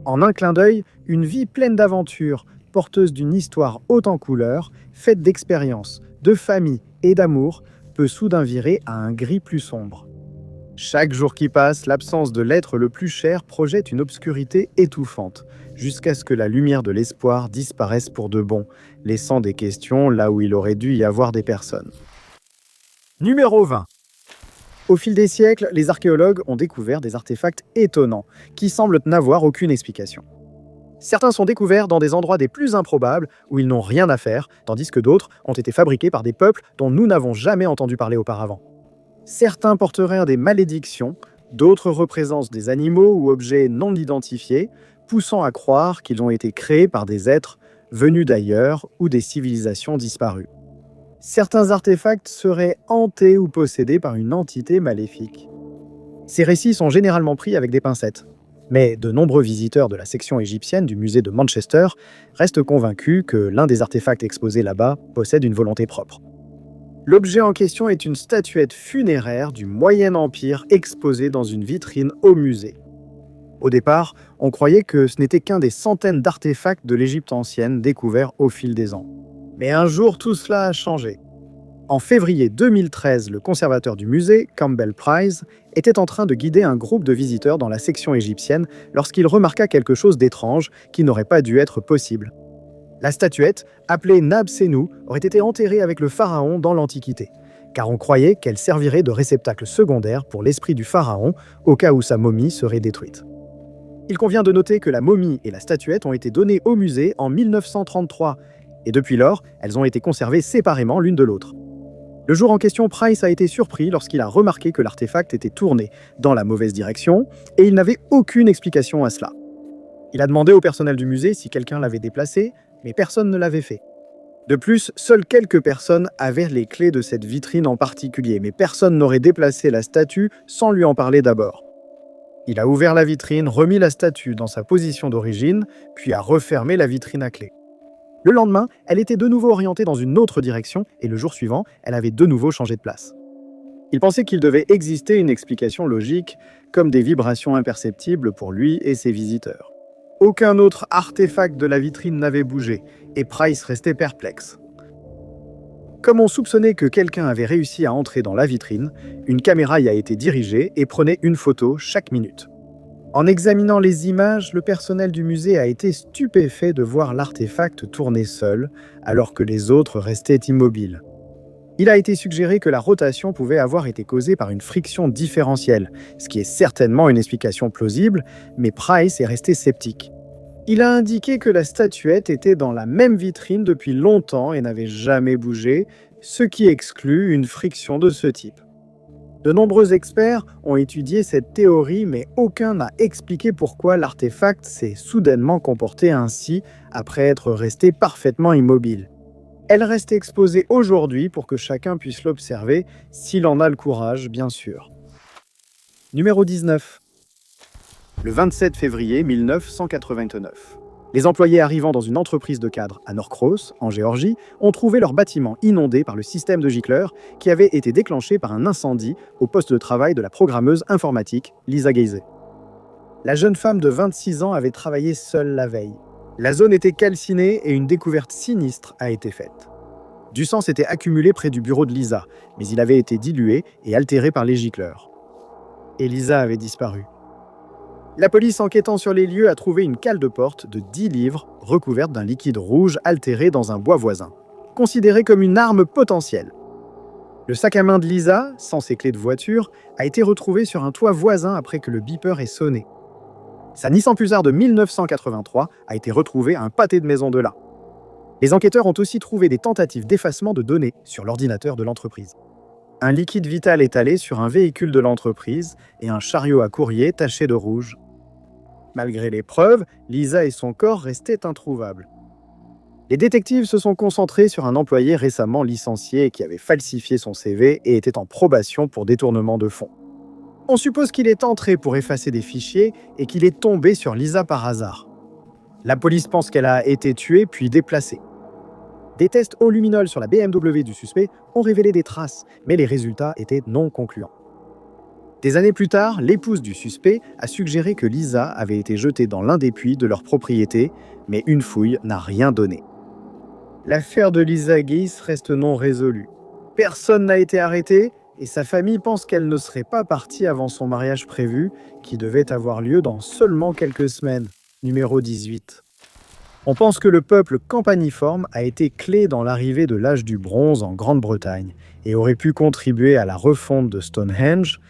En un clin d'œil, une vie pleine d'aventures, porteuse d'une histoire haute en couleurs, faite d'expériences, de famille et d'amour, peut soudain virer à un gris plus sombre. Chaque jour qui passe, l'absence de l'être le plus cher projette une obscurité étouffante, jusqu'à ce que la lumière de l'espoir disparaisse pour de bon, laissant des questions là où il aurait dû y avoir des personnes. Numéro 20. Au fil des siècles, les archéologues ont découvert des artefacts étonnants, qui semblent n'avoir aucune explication. Certains sont découverts dans des endroits des plus improbables, où ils n'ont rien à faire, tandis que d'autres ont été fabriqués par des peuples dont nous n'avons jamais entendu parler auparavant. Certains porteraient des malédictions, d'autres représentent des animaux ou objets non identifiés, poussant à croire qu'ils ont été créés par des êtres venus d'ailleurs ou des civilisations disparues. Certains artefacts seraient hantés ou possédés par une entité maléfique. Ces récits sont généralement pris avec des pincettes, mais de nombreux visiteurs de la section égyptienne du musée de Manchester restent convaincus que l'un des artefacts exposés là-bas possède une volonté propre. L'objet en question est une statuette funéraire du Moyen Empire exposée dans une vitrine au musée. Au départ, on croyait que ce n'était qu'un des centaines d'artefacts de l'Égypte ancienne découverts au fil des ans. Mais un jour, tout cela a changé. En février 2013, le conservateur du musée, Campbell Price, était en train de guider un groupe de visiteurs dans la section égyptienne lorsqu'il remarqua quelque chose d'étrange qui n'aurait pas dû être possible. La statuette, appelée Nab-Senu, aurait été enterrée avec le pharaon dans l'Antiquité, car on croyait qu'elle servirait de réceptacle secondaire pour l'esprit du pharaon au cas où sa momie serait détruite. Il convient de noter que la momie et la statuette ont été données au musée en 1933, et depuis lors, elles ont été conservées séparément l'une de l'autre. Le jour en question, Price a été surpris lorsqu'il a remarqué que l'artefact était tourné dans la mauvaise direction, et il n'avait aucune explication à cela. Il a demandé au personnel du musée si quelqu'un l'avait déplacé, mais personne ne l'avait fait. De plus, seules quelques personnes avaient les clés de cette vitrine en particulier, mais personne n'aurait déplacé la statue sans lui en parler d'abord. Il a ouvert la vitrine, remis la statue dans sa position d'origine, puis a refermé la vitrine à clé. Le lendemain, elle était de nouveau orientée dans une autre direction, et le jour suivant, elle avait de nouveau changé de place. Il pensait qu'il devait exister une explication logique, comme des vibrations imperceptibles pour lui et ses visiteurs. Aucun autre artefact de la vitrine n'avait bougé, et Price restait perplexe. Comme on soupçonnait que quelqu'un avait réussi à entrer dans la vitrine, une caméra y a été dirigée et prenait une photo chaque minute. En examinant les images, le personnel du musée a été stupéfait de voir l'artefact tourner seul, alors que les autres restaient immobiles. Il a été suggéré que la rotation pouvait avoir été causée par une friction différentielle, ce qui est certainement une explication plausible, mais Price est resté sceptique. Il a indiqué que la statuette était dans la même vitrine depuis longtemps et n'avait jamais bougé, ce qui exclut une friction de ce type. De nombreux experts ont étudié cette théorie, mais aucun n'a expliqué pourquoi l'artefact s'est soudainement comporté ainsi après être resté parfaitement immobile. Elle reste exposée aujourd'hui pour que chacun puisse l'observer, s'il en a le courage, bien sûr. Numéro 19. Le 27 février 1989. Les employés arrivant dans une entreprise de cadres à Norcross, en Géorgie, ont trouvé leur bâtiment inondé par le système de gicleurs qui avait été déclenché par un incendie au poste de travail de la programmeuse informatique Lisa Geise. La jeune femme de 26 ans avait travaillé seule la veille. La zone était calcinée et une découverte sinistre a été faite. Du sang s'était accumulé près du bureau de Lisa, mais il avait été dilué et altéré par les gicleurs. Et Lisa avait disparu. La police enquêtant sur les lieux a trouvé une cale de porte de 10 livres recouverte d'un liquide rouge altéré dans un bois voisin, considéré comme une arme potentielle. Le sac à main de Lisa, sans ses clés de voiture, a été retrouvé sur un toit voisin après que le beeper ait sonné. Sa Nissan Pulsar de 1983 a été retrouvée à un pâté de maison de là. Les enquêteurs ont aussi trouvé des tentatives d'effacement de données sur l'ordinateur de l'entreprise. Un liquide vital étalé sur un véhicule de l'entreprise et un chariot à courrier taché de rouge. Malgré les preuves, Lisa et son corps restaient introuvables. Les détectives se sont concentrés sur un employé récemment licencié qui avait falsifié son CV et était en probation pour détournement de fonds. On suppose qu'il est entré pour effacer des fichiers et qu'il est tombé sur Lisa par hasard. La police pense qu'elle a été tuée puis déplacée. Des tests au luminol sur la BMW du suspect ont révélé des traces, mais les résultats étaient non concluants. Des années plus tard, l'épouse du suspect a suggéré que Lisa avait été jetée dans l'un des puits de leur propriété, mais une fouille n'a rien donné. L'affaire de Lisa Geiss reste non résolue. Personne n'a été arrêté et sa famille pense qu'elle ne serait pas partie avant son mariage prévu, qui devait avoir lieu dans seulement quelques semaines. Numéro 18. On pense que le peuple campaniforme a été clé dans l'arrivée de l'âge du bronze en Grande-Bretagne et aurait pu contribuer à la refonte de Stonehenge,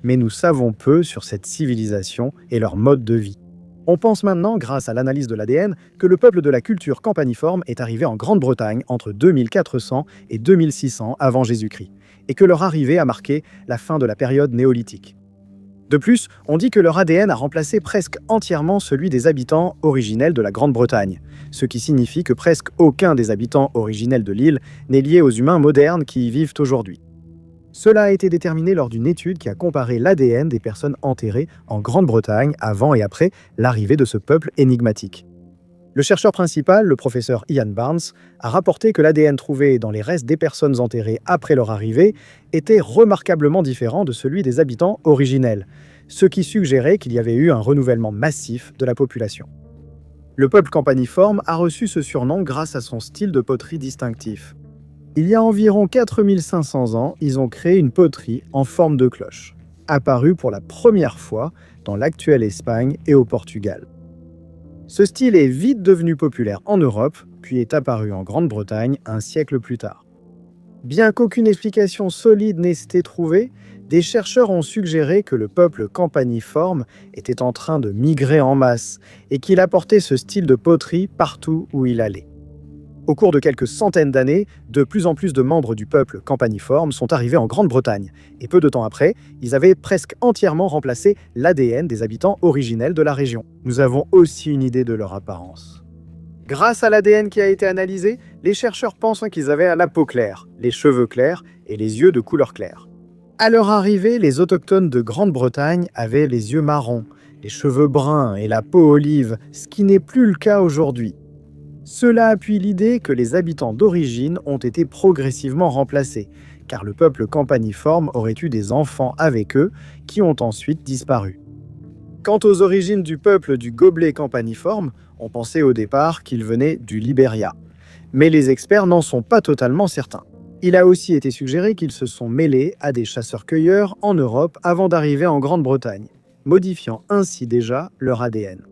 mais nous savons peu sur cette civilisation et leur mode de vie. On pense maintenant, grâce à l'analyse de l'ADN, que le peuple de la culture campaniforme est arrivé en Grande-Bretagne entre 2400 et 2600 avant Jésus-Christ, et que leur arrivée a marqué la fin de la période néolithique. De plus, on dit que leur ADN a remplacé presque entièrement celui des habitants originels de la Grande-Bretagne, ce qui signifie que presque aucun des habitants originels de l'île n'est lié aux humains modernes qui y vivent aujourd'hui. Cela a été déterminé lors d'une étude qui a comparé l'ADN des personnes enterrées en Grande-Bretagne avant et après l'arrivée de ce peuple énigmatique. Le chercheur principal, le professeur Ian Barnes, a rapporté que l'ADN trouvé dans les restes des personnes enterrées après leur arrivée était remarquablement différent de celui des habitants originels, ce qui suggérait qu'il y avait eu un renouvellement massif de la population. Le peuple campaniforme a reçu ce surnom grâce à son style de poterie distinctif. Il y a environ 4500 ans, ils ont créé une poterie en forme de cloche, apparue pour la première fois dans l'actuelle Espagne et au Portugal. Ce style est vite devenu populaire en Europe, puis est apparu en Grande-Bretagne un siècle plus tard. Bien qu'aucune explication solide n'ait été trouvée, des chercheurs ont suggéré que le peuple campaniforme était en train de migrer en masse et qu'il apportait ce style de poterie partout où il allait. Au cours de quelques centaines d'années, de plus en plus de membres du peuple campaniforme sont arrivés en Grande-Bretagne, et peu de temps après, ils avaient presque entièrement remplacé l'ADN des habitants originels de la région. Nous avons aussi une idée de leur apparence. Grâce à l'ADN qui a été analysé, les chercheurs pensent qu'ils avaient la peau claire, les cheveux clairs et les yeux de couleur claire. À leur arrivée, les autochtones de Grande-Bretagne avaient les yeux marrons, les cheveux bruns et la peau olive, ce qui n'est plus le cas aujourd'hui. Cela appuie l'idée que les habitants d'origine ont été progressivement remplacés, car le peuple campaniforme aurait eu des enfants avec eux qui ont ensuite disparu. Quant aux origines du peuple du gobelet campaniforme, on pensait au départ qu'il venait du Libéria. Mais les experts n'en sont pas totalement certains. Il a aussi été suggéré qu'ils se sont mêlés à des chasseurs-cueilleurs en Europe avant d'arriver en Grande-Bretagne, modifiant ainsi déjà leur ADN.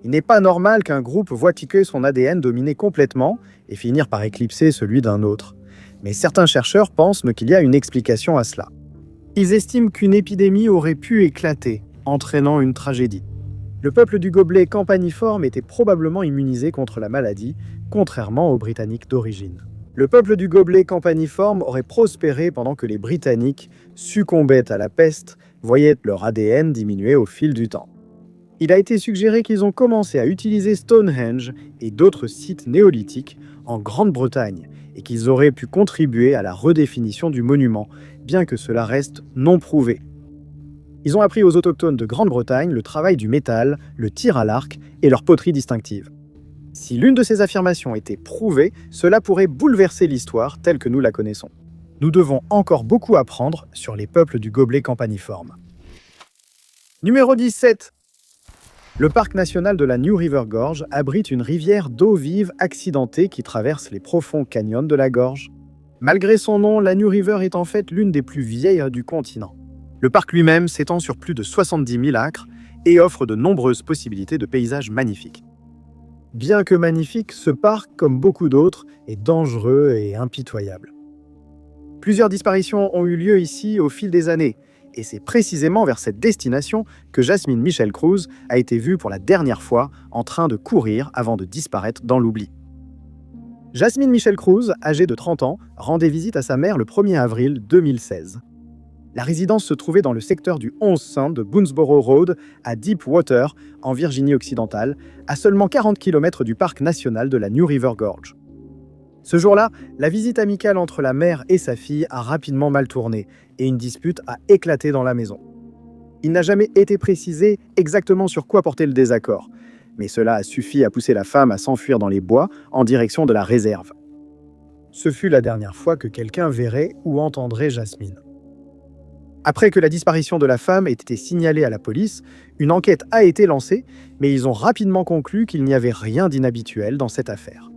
Il n'est pas normal qu'un groupe voie que son ADN dominer complètement et finir par éclipser celui d'un autre. Mais certains chercheurs pensent qu'il y a une explication à cela. Ils estiment qu'une épidémie aurait pu éclater, entraînant une tragédie. Le peuple du gobelet campaniforme était probablement immunisé contre la maladie, contrairement aux Britanniques d'origine. Le peuple du gobelet campaniforme aurait prospéré pendant que les Britanniques succombaient à la peste, voyaient leur ADN diminuer au fil du temps. Il a été suggéré qu'ils ont commencé à utiliser Stonehenge et d'autres sites néolithiques en Grande-Bretagne et qu'ils auraient pu contribuer à la redéfinition du monument, bien que cela reste non prouvé. Ils ont appris aux autochtones de Grande-Bretagne le travail du métal, le tir à l'arc et leur poterie distinctive. Si l'une de ces affirmations était prouvée, cela pourrait bouleverser l'histoire telle que nous la connaissons. Nous devons encore beaucoup apprendre sur les peuples du gobelet campaniforme. Numéro 17. Le parc national de la New River Gorge abrite une rivière d'eau vive accidentée qui traverse les profonds canyons de la gorge. Malgré son nom, la New River est en fait l'une des plus vieilles du continent. Le parc lui-même s'étend sur plus de 70 000 acres et offre de nombreuses possibilités de paysages magnifiques. Bien que magnifique, ce parc, comme beaucoup d'autres, est dangereux et impitoyable. Plusieurs disparitions ont eu lieu ici au fil des années, et c'est précisément vers cette destination que Jasmine Michelle Cruz a été vue pour la dernière fois en train de courir avant de disparaître dans l'oubli. Jasmine Michelle Cruz, âgée de 30 ans, rendait visite à sa mère le 1er avril 2016. La résidence se trouvait dans le secteur du 11 Saint de Boonesboro Road, à Deepwater, en Virginie-Occidentale, à seulement 40 km du parc national de la New River Gorge. Ce jour-là, la visite amicale entre la mère et sa fille a rapidement mal tourné et une dispute a éclaté dans la maison. Il n'a jamais été précisé exactement sur quoi portait le désaccord, mais cela a suffi à pousser la femme à s'enfuir dans les bois en direction de la réserve. Ce fut la dernière fois que quelqu'un verrait ou entendrait Jasmine. Après que la disparition de la femme ait été signalée à la police, une enquête a été lancée, mais ils ont rapidement conclu qu'il n'y avait rien d'inhabituel dans cette affaire.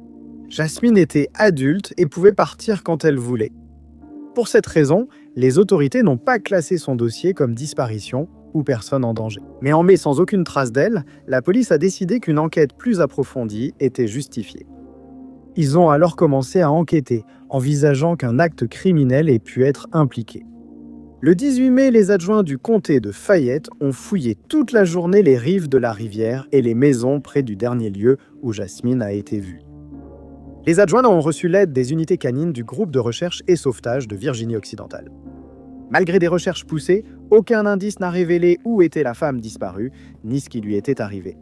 Jasmine était adulte et pouvait partir quand elle voulait. Pour cette raison, les autorités n'ont pas classé son dossier comme disparition ou personne en danger. Mais en mai, sans aucune trace d'elle, la police a décidé qu'une enquête plus approfondie était justifiée. Ils ont alors commencé à enquêter, envisageant qu'un acte criminel ait pu être impliqué. Le 18 mai, les adjoints du comté de Fayette ont fouillé toute la journée les rives de la rivière et les maisons près du dernier lieu où Jasmine a été vue. Les adjoints ont reçu l'aide des unités canines du groupe de recherche et sauvetage de Virginie-Occidentale. Malgré des recherches poussées, aucun indice n'a révélé où était la femme disparue, ni ce qui lui était arrivé.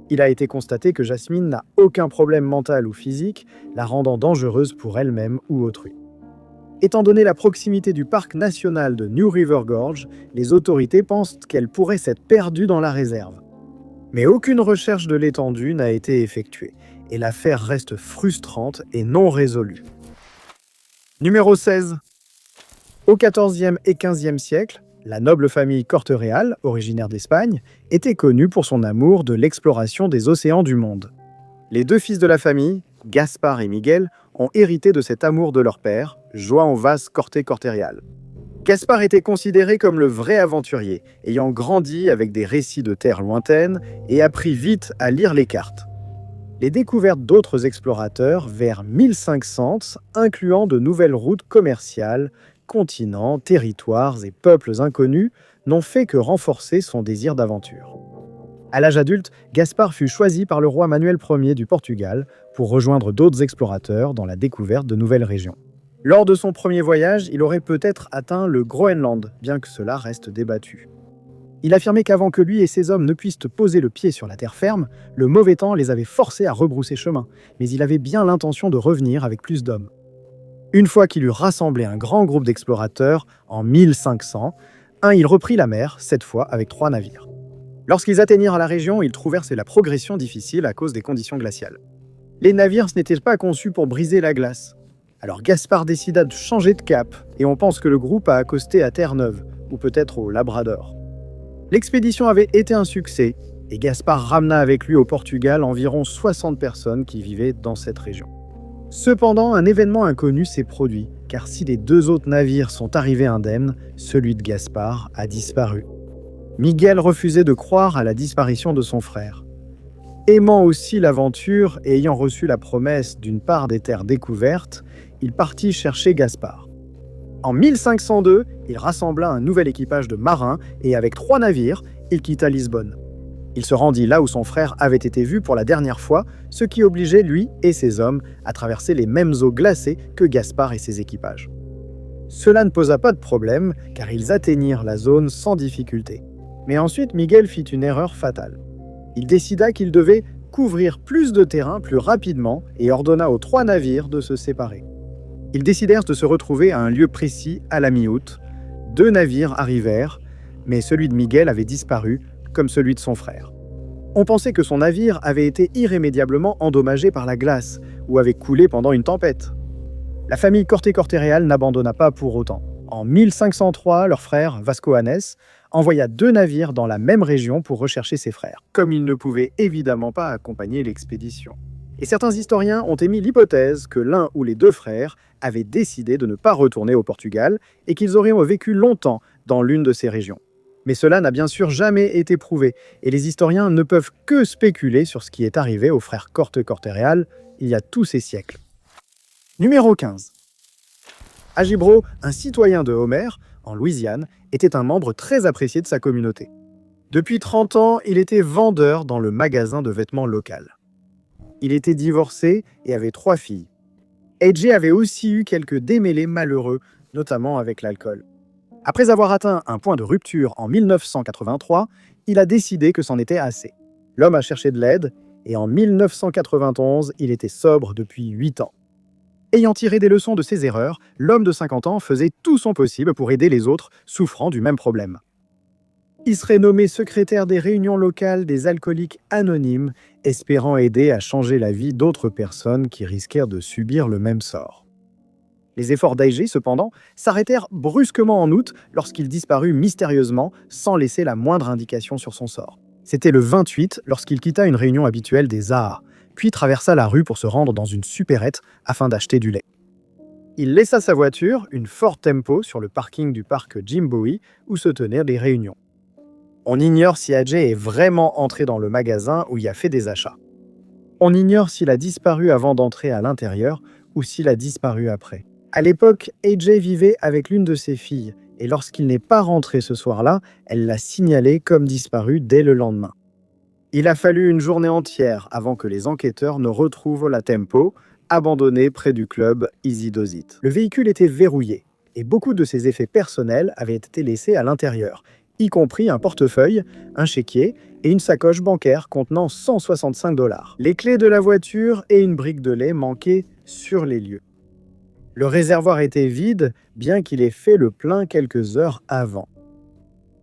Il a été constaté que Jasmine n'a aucun problème mental ou physique, la rendant dangereuse pour elle-même ou autrui. Étant donné la proximité du parc national de New River Gorge, les autorités pensent qu'elle pourrait s'être perdue dans la réserve. Mais aucune recherche de l'étendue n'a été effectuée, et l'affaire reste frustrante et non résolue. Numéro 16. Au XIVe et XVe siècle, la noble famille Corte-Réal, originaire d'Espagne, était connue pour son amour de l'exploration des océans du monde. Les deux fils de la famille, Gaspard et Miguel, ont hérité de cet amour de leur père, Joan Vaz Corte-Réal. Gaspard était considéré comme le vrai aventurier, ayant grandi avec des récits de terres lointaines et appris vite à lire les cartes. Les découvertes d'autres explorateurs vers 1500, incluant de nouvelles routes commerciales, continents, territoires et peuples inconnus, n'ont fait que renforcer son désir d'aventure. À l'âge adulte, Gaspard fut choisi par le roi Manuel Ier du Portugal pour rejoindre d'autres explorateurs dans la découverte de nouvelles régions. Lors de son premier voyage, il aurait peut-être atteint le Groenland, bien que cela reste débattu. Il affirmait qu'avant que lui et ses hommes ne puissent poser le pied sur la terre ferme, le mauvais temps les avait forcés à rebrousser chemin, mais il avait bien l'intention de revenir avec plus d'hommes. Une fois qu'il eut rassemblé un grand groupe d'explorateurs, en 1500, il reprit la mer, cette fois avec 3 navires. Lorsqu'ils atteignirent la région, ils trouvèrent la progression difficile à cause des conditions glaciales. Les navires n'étaient pas conçus pour briser la glace. Alors Gaspard décida de changer de cap, et on pense que le groupe a accosté à Terre-Neuve, ou peut-être au Labrador. L'expédition avait été un succès, et Gaspard ramena avec lui au Portugal environ 60 personnes qui vivaient dans cette région. Cependant, un événement inconnu s'est produit, car si les 2 autres navires sont arrivés indemnes, celui de Gaspard a disparu. Miguel refusait de croire à la disparition de son frère. Aimant aussi l'aventure et ayant reçu la promesse d'une part des terres découvertes, il partit chercher Gaspard. En 1502, il rassembla un nouvel équipage de marins et avec 3 navires, il quitta Lisbonne. Il se rendit là où son frère avait été vu pour la dernière fois, ce qui obligeait lui et ses hommes à traverser les mêmes eaux glacées que Gaspard et ses équipages. Cela ne posa pas de problème, car ils atteignirent la zone sans difficulté. Mais ensuite, Miguel fit une erreur fatale. Il décida qu'il devait couvrir plus de terrain plus rapidement et ordonna aux 3 navires de se séparer. Ils décidèrent de se retrouver à un lieu précis à la mi-août. 2 navires arrivèrent, mais celui de Miguel avait disparu, comme celui de son frère. On pensait que son navire avait été irrémédiablement endommagé par la glace ou avait coulé pendant une tempête. La famille Corte-Réal n'abandonna pas pour autant. En 1503, leur frère, Vasco Hannes, envoya 2 navires dans la même région pour rechercher ses frères, comme il ne pouvait évidemment pas accompagner l'expédition. Et certains historiens ont émis l'hypothèse que l'un ou les 2 frères avaient décidé de ne pas retourner au Portugal et qu'ils auraient vécu longtemps dans l'une de ces régions. Mais cela n'a bien sûr jamais été prouvé, et les historiens ne peuvent que spéculer sur ce qui est arrivé aux frères Corte-Réal il y a tous ces siècles. Numéro 15. Agibro, un citoyen de Homer, en Louisiane, était un membre très apprécié de sa communauté. Depuis 30 ans, il était vendeur dans le magasin de vêtements local. Il était divorcé et avait 3 filles. AJ avait aussi eu quelques démêlés malheureux, notamment avec l'alcool. Après avoir atteint un point de rupture en 1983, il a décidé que c'en était assez. L'homme a cherché de l'aide et en 1991, il était sobre depuis 8 ans. Ayant tiré des leçons de ses erreurs, l'homme de 50 ans faisait tout son possible pour aider les autres souffrant du même problème. Il serait nommé secrétaire des réunions locales des alcooliques anonymes, espérant aider à changer la vie d'autres personnes qui risquèrent de subir le même sort. Les efforts d'AJ, cependant, s'arrêtèrent brusquement en août lorsqu'il disparut mystérieusement sans laisser la moindre indication sur son sort. C'était le 28 lorsqu'il quitta une réunion habituelle des Zaha, puis traversa la rue pour se rendre dans une supérette afin d'acheter du lait. Il laissa sa voiture, une Ford Tempo, sur le parking du parc Jim Bowie où se tenaient les réunions. On ignore si AJ est vraiment entré dans le magasin où il a fait des achats. On ignore s'il a disparu avant d'entrer à l'intérieur ou s'il a disparu après. À l'époque, AJ vivait avec l'une de ses filles, et lorsqu'il n'est pas rentré ce soir-là, elle l'a signalé comme disparu dès le lendemain. Il a fallu une journée entière avant que les enquêteurs ne retrouvent la Tempo, abandonnée près du club Easy Does It. Le véhicule était verrouillé, et beaucoup de ses effets personnels avaient été laissés à l'intérieur, y compris un portefeuille, un chéquier et une sacoche bancaire contenant 165 $. Les clés de la voiture et une brique de lait manquaient sur les lieux. Le réservoir était vide, bien qu'il ait fait le plein quelques heures avant.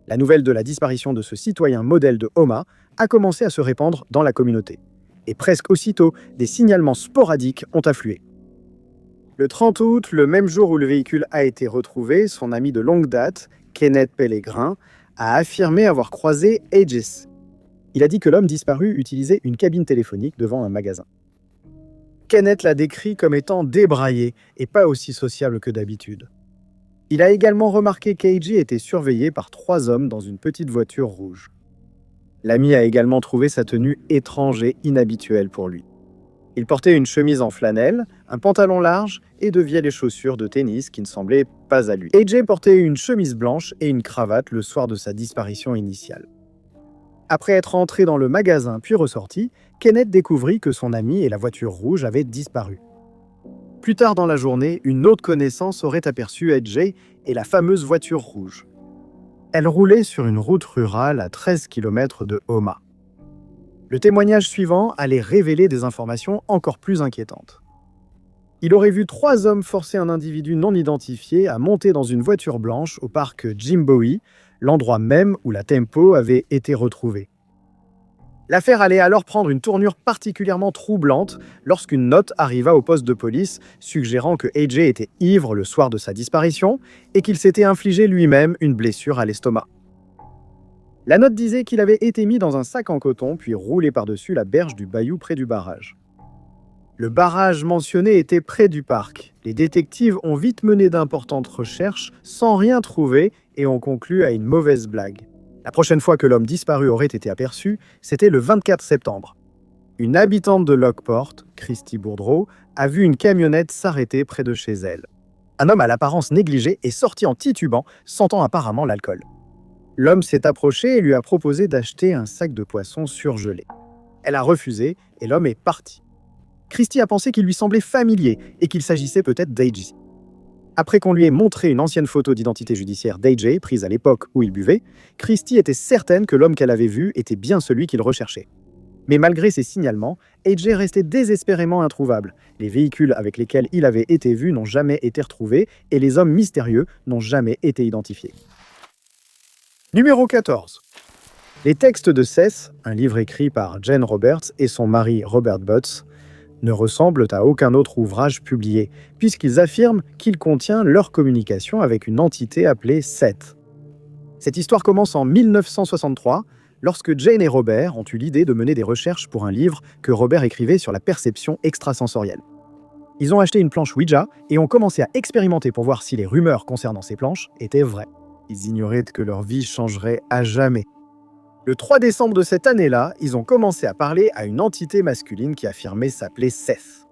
La nouvelle de la disparition de ce citoyen modèle de Houma a commencé à se répandre dans la communauté. Et presque aussitôt, des signalements sporadiques ont afflué. Le 30 août, le même jour où le véhicule a été retrouvé, son ami de longue date, Kenneth Pellegrin, a affirmé avoir croisé Aegis. Il a dit que l'homme disparu utilisait une cabine téléphonique devant un magasin. Kenneth l'a décrit comme étant débraillé et pas aussi sociable que d'habitude. Il a également remarqué qu'AJ était surveillé par 3 hommes dans une petite voiture rouge. L'ami a également trouvé sa tenue étrange et inhabituelle pour lui. Il portait une chemise en flanelle, un pantalon large et de vieilles chaussures de tennis qui ne semblaient pas à lui. AJ portait une chemise blanche et une cravate le soir de sa disparition initiale. Après être entré dans le magasin puis ressorti, Kenneth découvrit que son ami et la voiture rouge avaient disparu. Plus tard dans la journée, une autre connaissance aurait aperçu AJ et la fameuse voiture rouge. Elle roulait sur une route rurale à 13 km de Houma. Le témoignage suivant allait révéler des informations encore plus inquiétantes. Il aurait vu 3 hommes forcer un individu non identifié à monter dans une voiture blanche au parc Jim Bowie, l'endroit même où la Tempo avait été retrouvée. L'affaire allait alors prendre une tournure particulièrement troublante lorsqu'une note arriva au poste de police suggérant que AJ était ivre le soir de sa disparition et qu'il s'était infligé lui-même une blessure à l'estomac. La note disait qu'il avait été mis dans un sac en coton puis roulé par-dessus la berge du bayou près du barrage. Le barrage mentionné était près du parc. Les détectives ont vite mené d'importantes recherches sans rien trouver et ont conclu à une mauvaise blague. La prochaine fois que l'homme disparu aurait été aperçu, c'était le 24 septembre. Une habitante de Lockport, Christy Boudreau, a vu une camionnette s'arrêter près de chez elle. Un homme à l'apparence négligée est sorti en titubant, sentant apparemment l'alcool. L'homme s'est approché et lui a proposé d'acheter un sac de poisson surgelé. Elle a refusé et l'homme est parti. Christy a pensé qu'il lui semblait familier et qu'il s'agissait peut-être d'AJ. Après qu'on lui ait montré une ancienne photo d'identité judiciaire d'AJ, prise à l'époque où il buvait, Christy était certaine que l'homme qu'elle avait vu était bien celui qu'il recherchait. Mais malgré ces signalements, AJ restait désespérément introuvable. Les véhicules avec lesquels il avait été vu n'ont jamais été retrouvés et les hommes mystérieux n'ont jamais été identifiés. Numéro 14. Les textes de Seth, un livre écrit par Jane Roberts et son mari Robert Butts, ne ressemblent à aucun autre ouvrage publié, puisqu'ils affirment qu'il contient leur communication avec une entité appelée Seth. Cette histoire commence en 1963, lorsque Jane et Robert ont eu l'idée de mener des recherches pour un livre que Robert écrivait sur la perception extrasensorielle. Ils ont acheté une planche Ouija et ont commencé à expérimenter pour voir si les rumeurs concernant ces planches étaient vraies. Ils ignoraient que leur vie changerait à jamais. Le 3 décembre de cette année-là, ils ont commencé à parler à une entité masculine qui affirmait s'appeler Seth.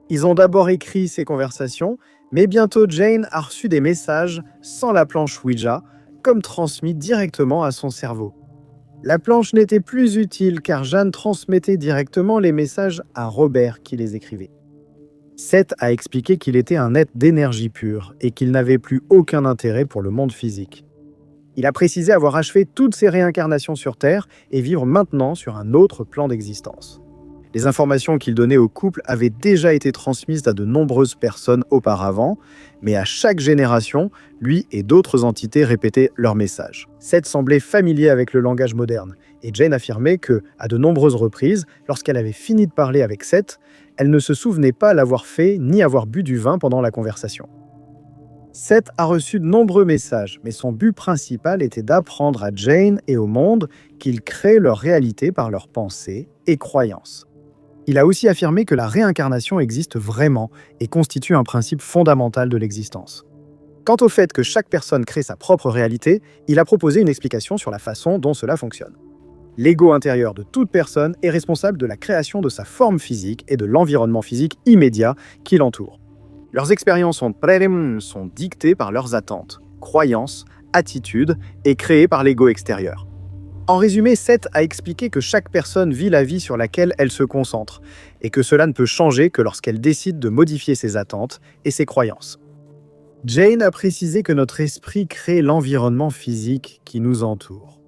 Ils ont d'abord écrit ces conversations, mais bientôt Jane a reçu des messages sans la planche Ouija, comme transmis directement à son cerveau. La planche n'était plus utile car Jeanne transmettait directement les messages à Robert qui les écrivait. Seth a expliqué qu'il était un être d'énergie pure et qu'il n'avait plus aucun intérêt pour le monde physique. Il a précisé avoir achevé toutes ses réincarnations sur Terre et vivre maintenant sur un autre plan d'existence. Les informations qu'il donnait au couple avaient déjà été transmises à de nombreuses personnes auparavant, mais à chaque génération, lui et d'autres entités répétaient leur message. Seth semblait familier avec le langage moderne, et Jane affirmait que, à de nombreuses reprises, lorsqu'elle avait fini de parler avec Seth, elle ne se souvenait pas l'avoir fait ni avoir bu du vin pendant la conversation. Seth a reçu de nombreux messages, mais son but principal était d'apprendre à Jane et au monde qu'ils créent leur réalité par leurs pensées et croyances. Il a aussi affirmé que la réincarnation existe vraiment et constitue un principe fondamental de l'existence. Quant au fait que chaque personne crée sa propre réalité, il a proposé une explication sur la façon dont cela fonctionne. L'ego intérieur de toute personne est responsable de la création de sa forme physique et de l'environnement physique immédiat qui l'entoure. Leurs expériences sont dictées par leurs attentes, croyances, attitudes et créées par l'ego extérieur. En résumé, Seth a expliqué que chaque personne vit la vie sur laquelle elle se concentre et que cela ne peut changer que lorsqu'elle décide de modifier ses attentes et ses croyances. Jane a précisé que notre esprit crée l'environnement physique qui nous entoure.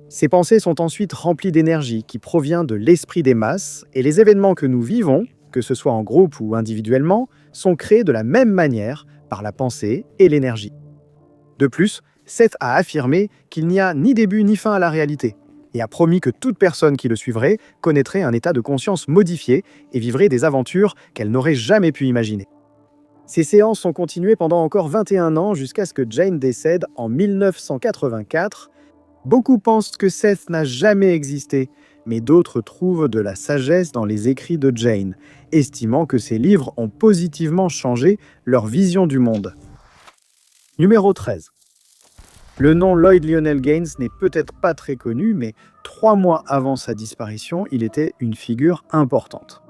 Ces pensées sont ensuite remplies d'énergie qui provient de l'esprit des masses et les événements que nous vivons, que ce soit en groupe ou individuellement, sont créés de la même manière par la pensée et l'énergie. De plus, Seth a affirmé qu'il n'y a ni début ni fin à la réalité et a promis que toute personne qui le suivrait connaîtrait un état de conscience modifié et vivrait des aventures qu'elle n'aurait jamais pu imaginer. Ces séances sont continuées pendant encore 21 ans jusqu'à ce que Jane décède en 1984. Beaucoup pensent que Seth n'a jamais existé, mais d'autres trouvent de la sagesse dans les écrits de Jane, estimant que ses livres ont positivement changé leur vision du monde. Numéro 13. Le nom Lloyd Lionel Gaines n'est peut-être pas très connu, mais 3 mois avant sa disparition, il était une figure importante.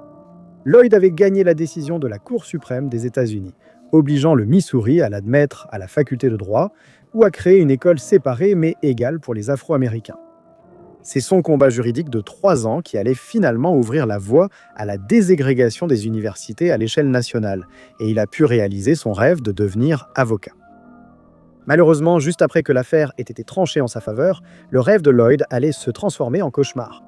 Lloyd avait gagné la décision de la Cour suprême des États-Unis, obligeant le Missouri à l'admettre à la faculté de droit ou à créer une école séparée mais égale pour les Afro-Américains. C'est son combat juridique de 3 ans qui allait finalement ouvrir la voie à la déségrégation des universités à l'échelle nationale, et il a pu réaliser son rêve de devenir avocat. Malheureusement, juste après que l'affaire ait été tranchée en sa faveur, le rêve de Lloyd allait se transformer en cauchemar.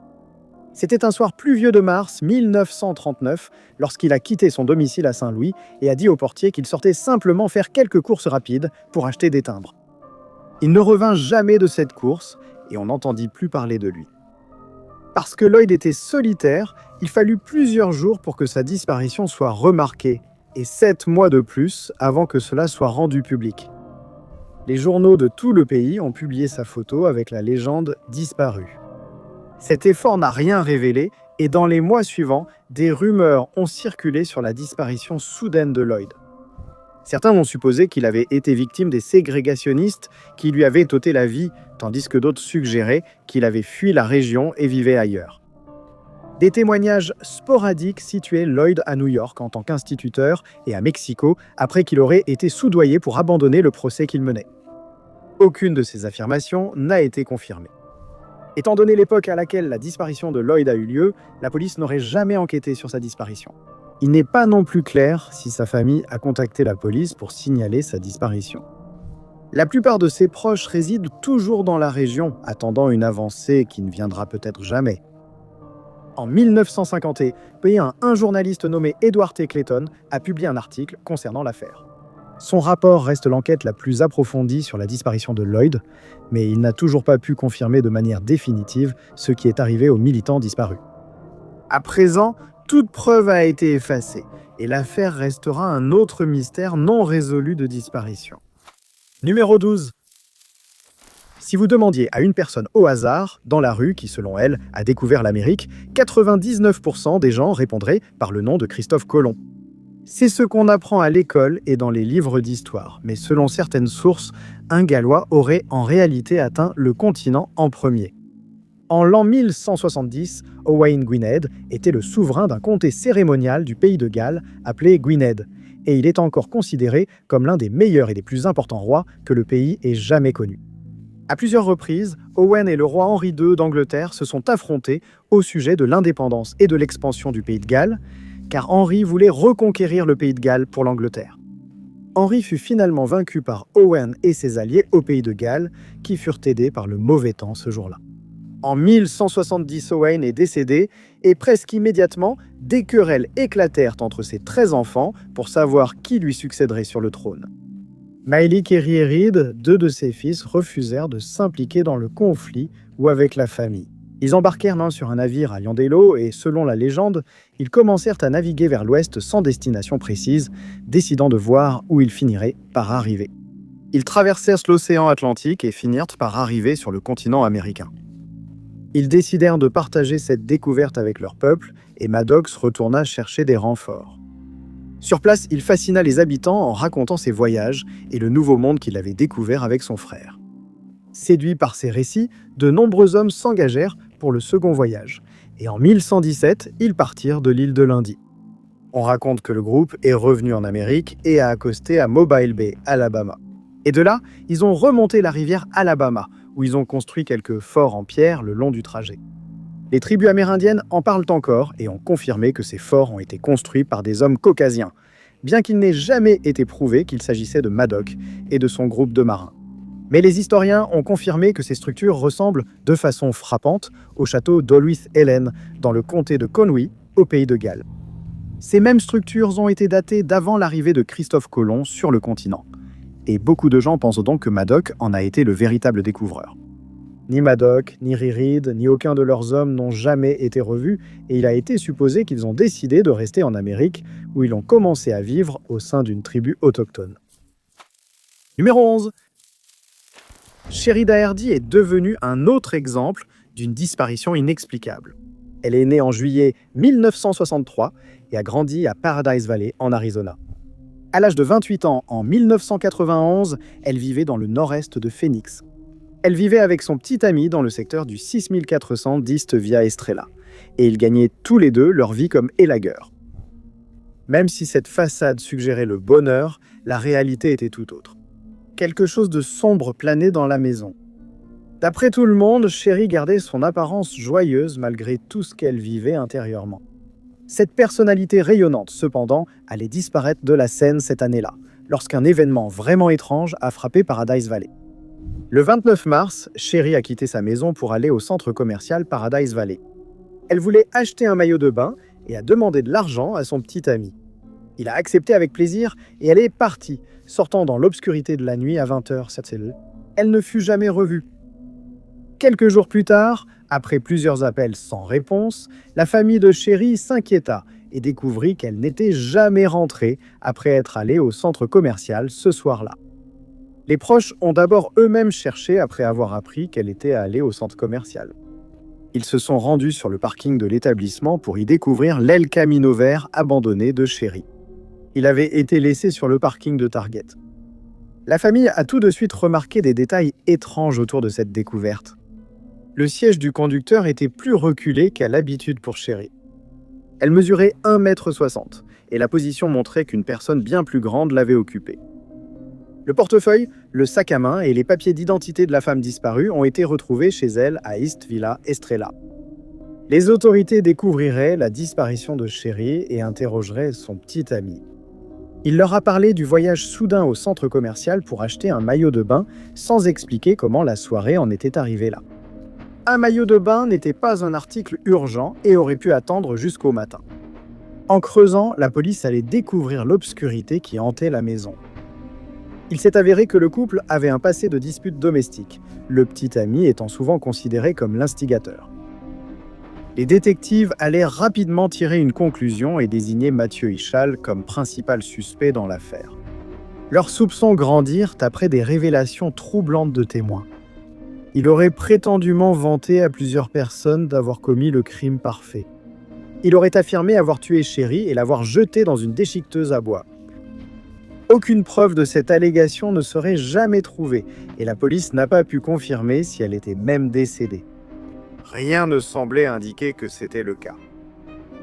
C'était un soir pluvieux de mars 1939 lorsqu'il a quitté son domicile à Saint-Louis et a dit au portier qu'il sortait simplement faire quelques courses rapides pour acheter des timbres. Il ne revint jamais de cette course et on n'entendit plus parler de lui. Parce que Lloyd était solitaire, il fallut plusieurs jours pour que sa disparition soit remarquée et 7 mois de plus avant que cela soit rendu public. Les journaux de tout le pays ont publié sa photo avec la légende « Disparu ». Cet effort n'a rien révélé et dans les mois suivants, des rumeurs ont circulé sur la disparition soudaine de Lloyd. Certains ont supposé qu'il avait été victime des ségrégationnistes qui lui avaient ôté la vie, tandis que d'autres suggéraient qu'il avait fui la région et vivait ailleurs. Des témoignages sporadiques situaient Lloyd à New York en tant qu'instituteur et à Mexico après qu'il aurait été soudoyé pour abandonner le procès qu'il menait. Aucune de ces affirmations n'a été confirmée. Étant donné l'époque à laquelle la disparition de Lloyd a eu lieu, la police n'aurait jamais enquêté sur sa disparition. Il n'est pas non plus clair si sa famille a contacté la police pour signaler sa disparition. La plupart de ses proches résident toujours dans la région, attendant une avancée qui ne viendra peut-être jamais. En 1951, un journaliste nommé Edward T. Clayton a publié un article concernant l'affaire. Son rapport reste l'enquête la plus approfondie sur la disparition de Lloyd, mais il n'a toujours pas pu confirmer de manière définitive ce qui est arrivé aux militants disparus. À présent, toute preuve a été effacée, et l'affaire restera un autre mystère non résolu de disparition. Numéro 12. Si vous demandiez à une personne au hasard, dans la rue, qui selon elle a découvert l'Amérique, 99% des gens répondraient par le nom de Christophe Colomb. C'est ce qu'on apprend à l'école et dans les livres d'histoire, mais selon certaines sources, un Gallois aurait en réalité atteint le continent en premier. En l'an 1170, Owain Gwynedd était le souverain d'un comté cérémonial du pays de Galles appelé Gwynedd, et il est encore considéré comme l'un des meilleurs et des plus importants rois que le pays ait jamais connus. À plusieurs reprises, Owain et le roi Henri II d'Angleterre se sont affrontés au sujet de l'indépendance et de l'expansion du pays de Galles, car Henri voulait reconquérir le pays de Galles pour l'Angleterre. Henri fut finalement vaincu par Owain et ses alliés au pays de Galles, qui furent aidés par le mauvais temps ce jour-là. En 1170, Owain est décédé et presque immédiatement, des querelles éclatèrent entre ses 13 enfants pour savoir qui lui succéderait sur le trône. Maelych et Rhiérid, deux de ses fils, refusèrent de s'impliquer dans le conflit ou avec la famille. Ils embarquèrent l'un sur un navire à Llandilo et, selon la légende, ils commencèrent à naviguer vers l'ouest sans destination précise, décidant de voir où ils finiraient par arriver. Ils traversèrent l'océan Atlantique et finirent par arriver sur le continent américain. Ils décidèrent de partager cette découverte avec leur peuple et Maddox retourna chercher des renforts. Sur place, il fascina les habitants en racontant ses voyages et le nouveau monde qu'il avait découvert avec son frère. Séduits par ces récits, de nombreux hommes s'engagèrent pour le second voyage, et en 1117, ils partirent de l'île de Lundy. On raconte que le groupe est revenu en Amérique et a accosté à Mobile Bay, Alabama. Et de là, ils ont remonté la rivière Alabama, où ils ont construit quelques forts en pierre le long du trajet. Les tribus amérindiennes en parlent encore et ont confirmé que ces forts ont été construits par des hommes caucasiens, bien qu'il n'ait jamais été prouvé qu'il s'agissait de Madoc et de son groupe de marins. Mais les historiens ont confirmé que ces structures ressemblent de façon frappante au château d'Olwyth Ellen dans le comté de Conwy, au pays de Galles. Ces mêmes structures ont été datées d'avant l'arrivée de Christophe Colomb sur le continent. Et beaucoup de gens pensent donc que Madoc en a été le véritable découvreur. Ni Madoc, ni Rhiérid, ni aucun de leurs hommes n'ont jamais été revus et il a été supposé qu'ils ont décidé de rester en Amérique où ils ont commencé à vivre au sein d'une tribu autochtone. Numéro 11. Sheri Daherty est devenue un autre exemple d'une disparition inexplicable. Elle est née en juillet 1963 et a grandi à Paradise Valley en Arizona. À l'âge de 28 ans, en 1991, elle vivait dans le nord-est de Phoenix. Elle vivait avec son petit ami dans le secteur du 6400 d'East Via Estrella, et ils gagnaient tous les deux leur vie comme élagueurs. Même si cette façade suggérait le bonheur, la réalité était tout autre. Quelque chose de sombre planait dans la maison. D'après tout le monde, Sheri gardait son apparence joyeuse malgré tout ce qu'elle vivait intérieurement. Cette personnalité rayonnante, cependant, allait disparaître de la scène cette année-là, lorsqu'un événement vraiment étrange a frappé Paradise Valley. Le 29 mars, Sheri a quitté sa maison pour aller au centre commercial Paradise Valley. Elle voulait acheter un maillot de bain et a demandé de l'argent à son petit ami. Il a accepté avec plaisir et elle est partie, sortant dans l'obscurité de la nuit à 20h. Elle ne fut jamais revue. Quelques jours plus tard, après plusieurs appels sans réponse, la famille de Sheri s'inquiéta et découvrit qu'elle n'était jamais rentrée après être allée au centre commercial ce soir-là. Les proches ont d'abord eux-mêmes cherché après avoir appris qu'elle était allée au centre commercial. Ils se sont rendus sur le parking de l'établissement pour y découvrir l'El Camino vert abandonné de Sheri. Il avait été laissé sur le parking de Target. La famille a tout de suite remarqué des détails étranges autour de cette découverte. Le siège du conducteur était plus reculé qu'à l'habitude pour Sheri. Elle mesurait 1,60 m et la position montrait qu'une personne bien plus grande l'avait occupée. Le portefeuille, le sac à main et les papiers d'identité de la femme disparue ont été retrouvés chez elle à East Villa Estrella. Les autorités découvriraient la disparition de Sheri et interrogeraient son petit ami. Il leur a parlé du voyage soudain au centre commercial pour acheter un maillot de bain sans expliquer comment la soirée en était arrivée là. Un maillot de bain n'était pas un article urgent et aurait pu attendre jusqu'au matin. En creusant, la police allait découvrir l'obscurité qui hantait la maison. Il s'est avéré que le couple avait un passé de disputes domestiques, le petit ami étant souvent considéré comme l'instigateur. Les détectives allaient rapidement tirer une conclusion et désigner Mathieu Ischal comme principal suspect dans l'affaire. Leurs soupçons grandirent après des révélations troublantes de témoins. Il aurait prétendument vanté à plusieurs personnes d'avoir commis le crime parfait. Il aurait affirmé avoir tué Sheri et l'avoir jetée dans une déchiqueteuse à bois. Aucune preuve de cette allégation ne serait jamais trouvée et la police n'a pas pu confirmer si elle était même décédée. Rien ne semblait indiquer que c'était le cas.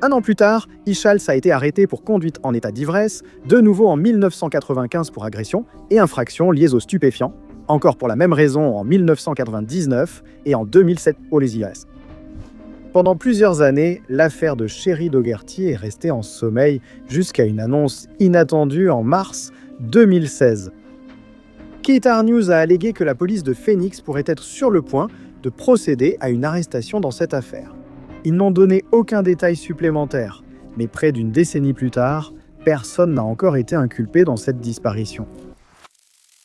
Un an plus tard, Ischal a été arrêté pour conduite en état d'ivresse, de nouveau en 1995 pour agression et infraction liées aux stupéfiants, encore pour la même raison en 1999 et en 2007 pour les IAS. Pendant plusieurs années, l'affaire de Sheri Daugherty est restée en sommeil jusqu'à une annonce inattendue en mars 2016. Qatar News a allégué que la police de Phoenix pourrait être sur le point de procéder à une arrestation dans cette affaire. Ils n'ont donné aucun détail supplémentaire, mais près d'une décennie plus tard, personne n'a encore été inculpé dans cette disparition.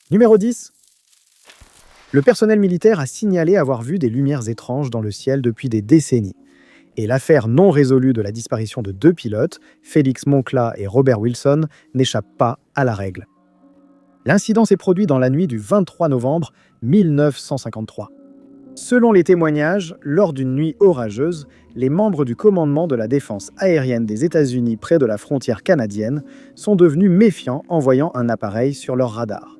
Numéro 10. Le personnel militaire a signalé avoir vu des lumières étranges dans le ciel depuis des décennies. Et l'affaire non résolue de la disparition de 2 pilotes, Félix Moncla et Robert Wilson, n'échappe pas à la règle. L'incident s'est produit dans la nuit du 23 novembre 1953. Selon les témoignages, lors d'une nuit orageuse, les membres du commandement de la défense aérienne des États-Unis près de la frontière canadienne sont devenus méfiants en voyant un appareil sur leur radar.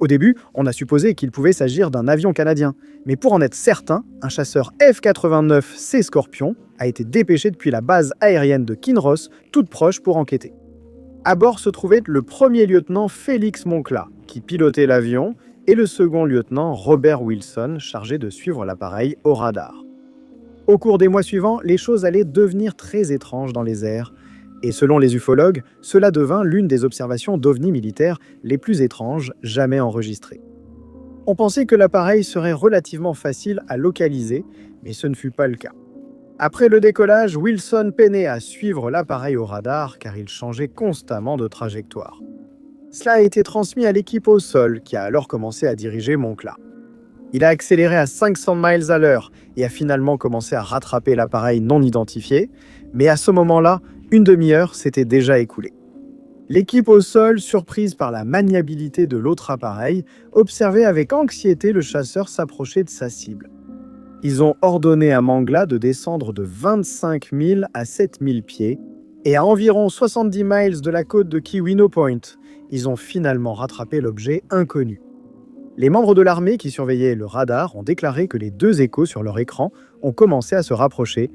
Au début, on a supposé qu'il pouvait s'agir d'un avion canadien, mais pour en être certain, un chasseur F-89C Scorpion a été dépêché depuis la base aérienne de Kinross, toute proche, pour enquêter. À bord se trouvait le premier lieutenant Félix Moncla, qui pilotait l'avion, et le second lieutenant Robert Wilson, chargé de suivre l'appareil au radar. Au cours des mois suivants, les choses allaient devenir très étranges dans les airs, et selon les ufologues, cela devint l'une des observations d'ovnis militaires les plus étranges jamais enregistrées. On pensait que l'appareil serait relativement facile à localiser, mais ce ne fut pas le cas. Après le décollage, Wilson peinait à suivre l'appareil au radar car il changeait constamment de trajectoire. Cela a été transmis à l'équipe au sol qui a alors commencé à diriger Moncla. Il a accéléré à 500 miles à l'heure et a finalement commencé à rattraper l'appareil non identifié, mais à ce moment-là, une demi-heure s'était déjà écoulée. L'équipe au sol, surprise par la maniabilité de l'autre appareil, observait avec anxiété le chasseur s'approcher de sa cible. Ils ont ordonné à Moncla de descendre de 25 000 à 7 000 pieds et à environ 70 miles de la côte de Keweenaw Point, ils ont finalement rattrapé l'objet inconnu. Les membres de l'armée qui surveillaient le radar ont déclaré que les 2 échos sur leur écran ont commencé à se rapprocher,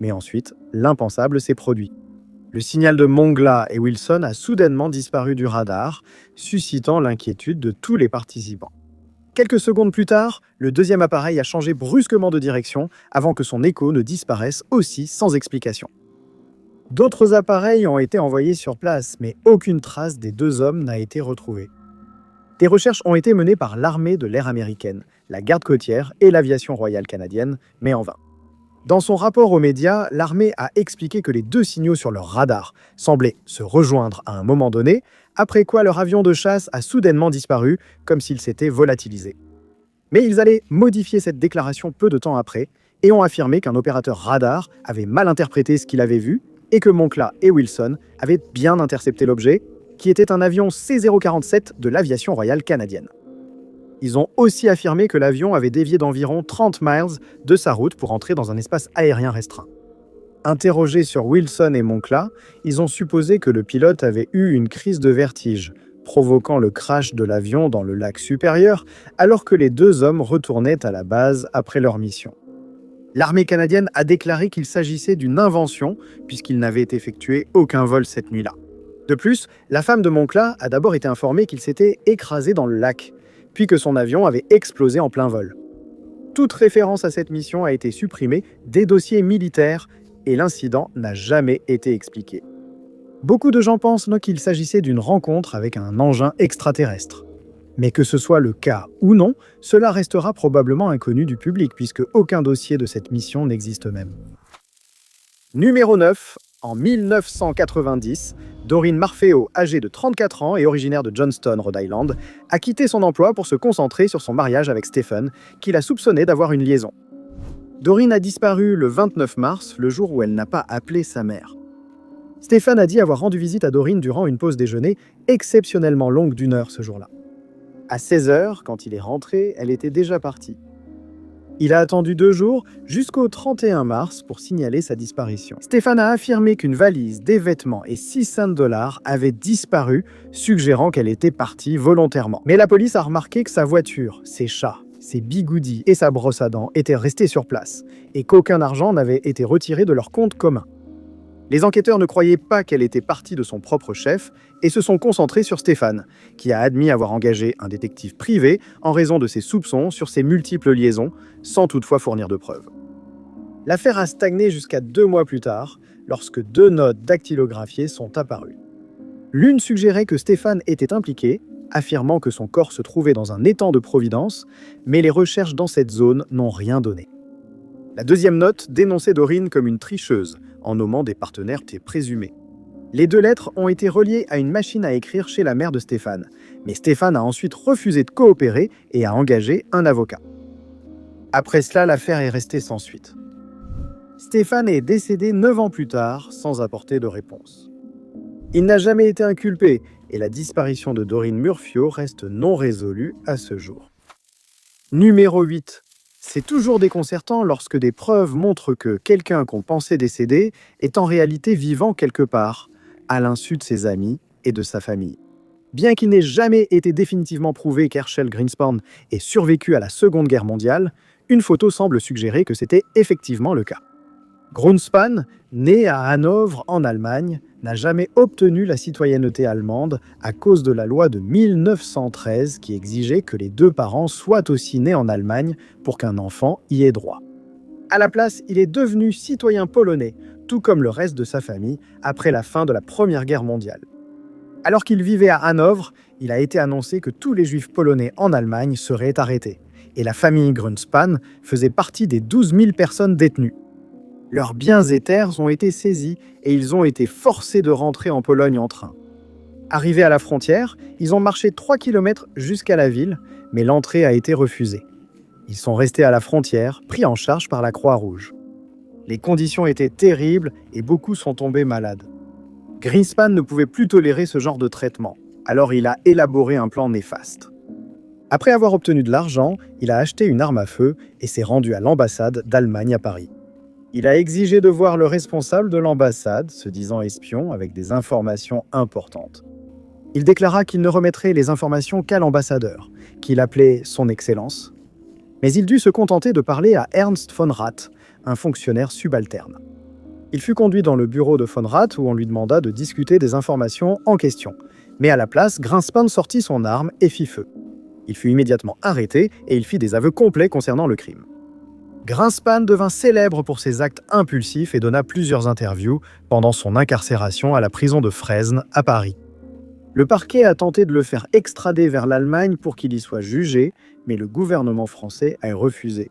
mais ensuite, l'impensable s'est produit. Le signal de Moncla et Wilson a soudainement disparu du radar, suscitant l'inquiétude de tous les participants. Quelques secondes plus tard, le deuxième appareil a changé brusquement de direction avant que son écho ne disparaisse aussi sans explication. D'autres appareils ont été envoyés sur place, mais aucune trace des 2 hommes n'a été retrouvée. Des recherches ont été menées par l'armée de l'air américaine, la garde côtière et l'aviation royale canadienne, mais en vain. Dans son rapport aux médias, l'armée a expliqué que les 2 signaux sur leur radar semblaient se rejoindre à un moment donné, après quoi leur avion de chasse a soudainement disparu, comme s'il s'était volatilisé. Mais ils allaient modifier cette déclaration peu de temps après, et ont affirmé qu'un opérateur radar avait mal interprété ce qu'il avait vu, et que Moncla et Wilson avaient bien intercepté l'objet, qui était un avion C-047 de l'aviation royale canadienne. Ils ont aussi affirmé que l'avion avait dévié d'environ 30 miles de sa route pour entrer dans un espace aérien restreint. Interrogés sur Wilson et Moncla, ils ont supposé que le pilote avait eu une crise de vertige, provoquant le crash de l'avion dans le lac supérieur, alors que les 2 hommes retournaient à la base après leur mission. L'armée canadienne a déclaré qu'il s'agissait d'une invention, puisqu'il n'avait effectué aucun vol cette nuit-là. De plus, la femme de Moncla a d'abord été informée qu'il s'était écrasé dans le lac, puis que son avion avait explosé en plein vol. Toute référence à cette mission a été supprimée des dossiers militaires et l'incident n'a jamais été expliqué. Beaucoup de gens pensent qu'il s'agissait d'une rencontre avec un engin extraterrestre. Mais que ce soit le cas ou non, cela restera probablement inconnu du public puisque aucun dossier de cette mission n'existe même. Numéro 9. En 1990, Doreen Marfeo, âgée de 34 ans et originaire de Johnston, Rhode Island, a quitté son emploi pour se concentrer sur son mariage avec Stephen, qu'il a soupçonné d'avoir une liaison. Doreen a disparu le 29 mars, le jour où elle n'a pas appelé sa mère. Stephen a dit avoir rendu visite à Doreen durant une pause déjeuner exceptionnellement longue d'1 heure ce jour-là. À 16h, quand il est rentré, elle était déjà partie. Il a attendu 2 jours, jusqu'au 31 mars, pour signaler sa disparition. Stephen a affirmé qu'une valise, des vêtements et $600 avaient disparu, suggérant qu'elle était partie volontairement. Mais la police a remarqué que sa voiture, ses chats, ses bigoudis et sa brosse à dents étaient restés sur place, et qu'aucun argent n'avait été retiré de leur compte commun. Les enquêteurs ne croyaient pas qu'elle était partie de son propre chef et se sont concentrés sur Stephen, qui a admis avoir engagé un détective privé en raison de ses soupçons sur ses multiples liaisons, sans toutefois fournir de preuves. L'affaire a stagné jusqu'à 2 mois plus tard, lorsque 2 notes dactylographiées sont apparues. L'une suggérait que Stephen était impliqué, affirmant que son corps se trouvait dans un étang de Providence, mais les recherches dans cette zone n'ont rien donné. La deuxième note dénonçait Doreen comme une tricheuse, en nommant des partenaires présumés. Les 2 lettres ont été reliées à une machine à écrire chez la mère de Stéphane, mais Stéphane a ensuite refusé de coopérer et a engagé un avocat. Après cela, l'affaire est restée sans suite. Stéphane est décédé 9 ans plus tard, sans apporter de réponse. Il n'a jamais été inculpé, et la disparition de Doreen Murphio reste non résolue à ce jour. Numéro 8. C'est toujours déconcertant lorsque des preuves montrent que quelqu'un qu'on pensait décédé est en réalité vivant quelque part, à l'insu de ses amis et de sa famille. Bien qu'il n'ait jamais été définitivement prouvé qu'Herschel Greenspan ait survécu à la Seconde Guerre mondiale, une photo semble suggérer que c'était effectivement le cas. Greenspan, né à Hanovre en Allemagne, n'a jamais obtenu la citoyenneté allemande à cause de la loi de 1913 qui exigeait que les 2 parents soient aussi nés en Allemagne pour qu'un enfant y ait droit. À la place, il est devenu citoyen polonais, tout comme le reste de sa famille, après la fin de la Première Guerre mondiale. Alors qu'il vivait à Hanovre, il a été annoncé que tous les juifs polonais en Allemagne seraient arrêtés, et la famille Greenspan faisait partie des 12 000 personnes détenues. Leurs biens et terres ont été saisis et ils ont été forcés de rentrer en Pologne en train. Arrivés à la frontière, ils ont marché 3 km jusqu'à la ville, mais l'entrée a été refusée. Ils sont restés à la frontière, pris en charge par la Croix-Rouge. Les conditions étaient terribles et beaucoup sont tombés malades. Greenspan ne pouvait plus tolérer ce genre de traitement, alors il a élaboré un plan néfaste. Après avoir obtenu de l'argent, il a acheté une arme à feu et s'est rendu à l'ambassade d'Allemagne à Paris. Il a exigé de voir le responsable de l'ambassade, se disant espion, avec des informations importantes. Il déclara qu'il ne remettrait les informations qu'à l'ambassadeur, qu'il appelait son Excellence. Mais il dut se contenter de parler à Ernst von Rath, un fonctionnaire subalterne. Il fut conduit dans le bureau de von Rath où on lui demanda de discuter des informations en question. Mais à la place, Greenspan sortit son arme et fit feu. Il fut immédiatement arrêté et il fit des aveux complets concernant le crime. Greenspan devint célèbre pour ses actes impulsifs et donna plusieurs interviews pendant son incarcération à la prison de Fresnes, à Paris. Le parquet a tenté de le faire extrader vers l'Allemagne pour qu'il y soit jugé, mais le gouvernement français a refusé.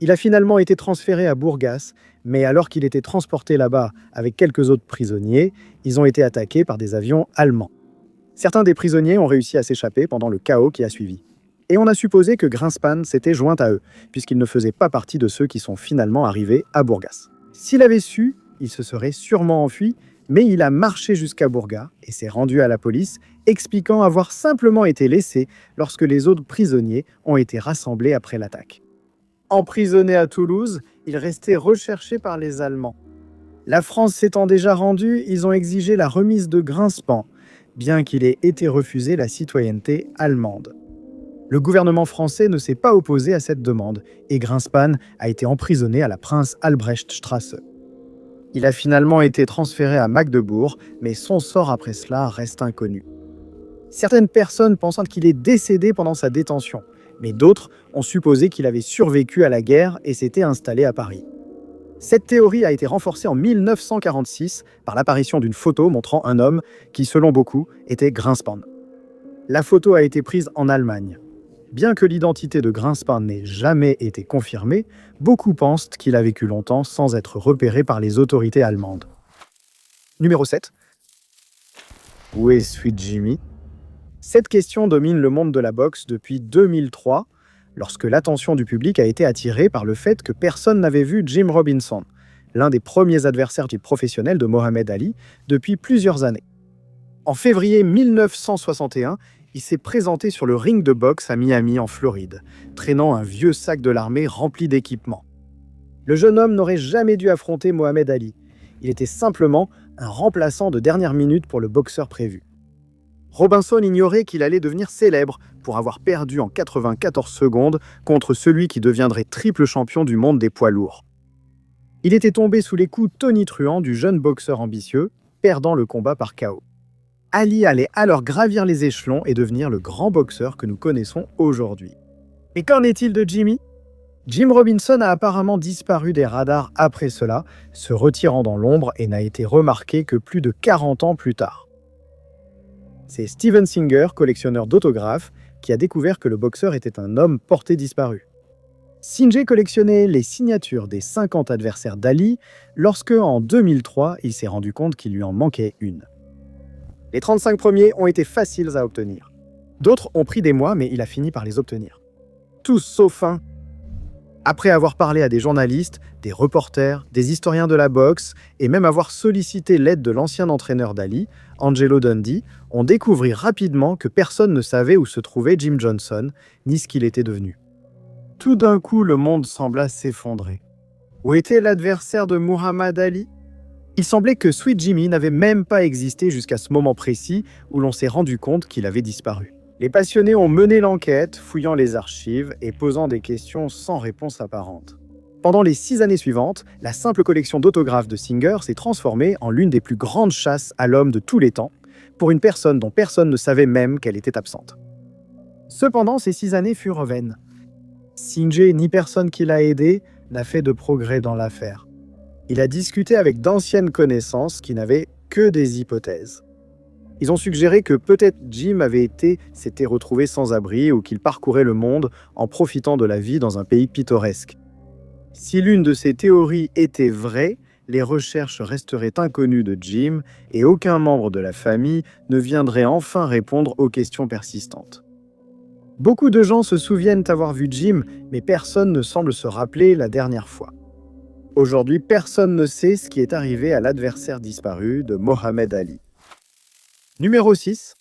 Il a finalement été transféré à Burgas, mais alors qu'il était transporté là-bas avec quelques autres prisonniers, ils ont été attaqués par des avions allemands. Certains des prisonniers ont réussi à s'échapper pendant le chaos qui a suivi. Et on a supposé que Greenspan s'était joint à eux, puisqu'il ne faisait pas partie de ceux qui sont finalement arrivés à Burgas. S'il avait su, il se serait sûrement enfui, mais il a marché jusqu'à Burgas et s'est rendu à la police, expliquant avoir simplement été laissé lorsque les autres prisonniers ont été rassemblés après l'attaque. Emprisonné à Toulouse, il restait recherché par les Allemands. La France s'étant déjà rendue, ils ont exigé la remise de Greenspan, bien qu'il ait été refusé la citoyenneté allemande. Le gouvernement français ne s'est pas opposé à cette demande et Greenspan a été emprisonné à la Prince-Albrecht-Straße. Il a finalement été transféré à Magdebourg, mais son sort après cela reste inconnu. Certaines personnes pensent qu'il est décédé pendant sa détention, mais d'autres ont supposé qu'il avait survécu à la guerre et s'était installé à Paris. Cette théorie a été renforcée en 1946 par l'apparition d'une photo montrant un homme qui, selon beaucoup, était Greenspan. La photo a été prise en Allemagne. Bien que l'identité de Greenspan n'ait jamais été confirmée, beaucoup pensent qu'il a vécu longtemps sans être repéré par les autorités allemandes. Numéro 7. Où est Sweet Jimmy ? Cette question domine le monde de la boxe depuis 2003, lorsque l'attention du public a été attirée par le fait que personne n'avait vu Jim Robinson, l'un des premiers adversaires professionnels de Mohamed Ali depuis plusieurs années. En février 1961, il s'est présenté sur le ring de boxe à Miami, en Floride, traînant un vieux sac de l'armée rempli d'équipements. Le jeune homme n'aurait jamais dû affronter Mohamed Ali. Il était simplement un remplaçant de dernière minute pour le boxeur prévu. Robinson ignorait qu'il allait devenir célèbre pour avoir perdu en 94 secondes contre celui qui deviendrait triple champion du monde des poids lourds. Il était tombé sous les coups tonitruants du jeune boxeur ambitieux, perdant le combat par KO. Ali allait alors gravir les échelons et devenir le grand boxeur que nous connaissons aujourd'hui. Mais qu'en est-il de Jimmy ? Jim Robinson a apparemment disparu des radars après cela, se retirant dans l'ombre et n'a été remarqué que plus de 40 ans plus tard. C'est Steven Singer, collectionneur d'autographes, qui a découvert que le boxeur était un homme porté disparu. Singer collectionnait les signatures des 50 adversaires d'Ali lorsque, en 2003, il s'est rendu compte qu'il lui en manquait une. Les 35 premiers ont été faciles à obtenir. D'autres ont pris des mois, mais il a fini par les obtenir. Tous sauf un. Après avoir parlé à des journalistes, des reporters, des historiens de la boxe, et même avoir sollicité l'aide de l'ancien entraîneur d'Ali, Angelo Dundee, on découvrit rapidement que personne ne savait où se trouvait Jim Johnson, ni ce qu'il était devenu. Tout d'un coup, le monde sembla s'effondrer. Où était l'adversaire de Muhammad Ali? Il semblait que Sweet Jimmy n'avait même pas existé jusqu'à ce moment précis où l'on s'est rendu compte qu'il avait disparu. Les passionnés ont mené l'enquête, fouillant les archives et posant des questions sans réponse apparente. Pendant les 6 années suivantes, la simple collection d'autographes de Singer s'est transformée en l'une des plus grandes chasses à l'homme de tous les temps, pour une personne dont personne ne savait même qu'elle était absente. Cependant, ces 6 années furent vaines. Singer ni personne qui l'a aidé n'a fait de progrès dans l'affaire. Il a discuté avec d'anciennes connaissances qui n'avaient que des hypothèses. Ils ont suggéré que peut-être Jim s'était retrouvé sans abri ou qu'il parcourait le monde en profitant de la vie dans un pays pittoresque. Si l'une de ces théories était vraie, les recherches resteraient inconnues de Jim et aucun membre de la famille ne viendrait enfin répondre aux questions persistantes. Beaucoup de gens se souviennent avoir vu Jim, mais personne ne semble se rappeler la dernière fois. Aujourd'hui, personne ne sait ce qui est arrivé à l'adversaire disparu de Mohamed Ali. Numéro 6.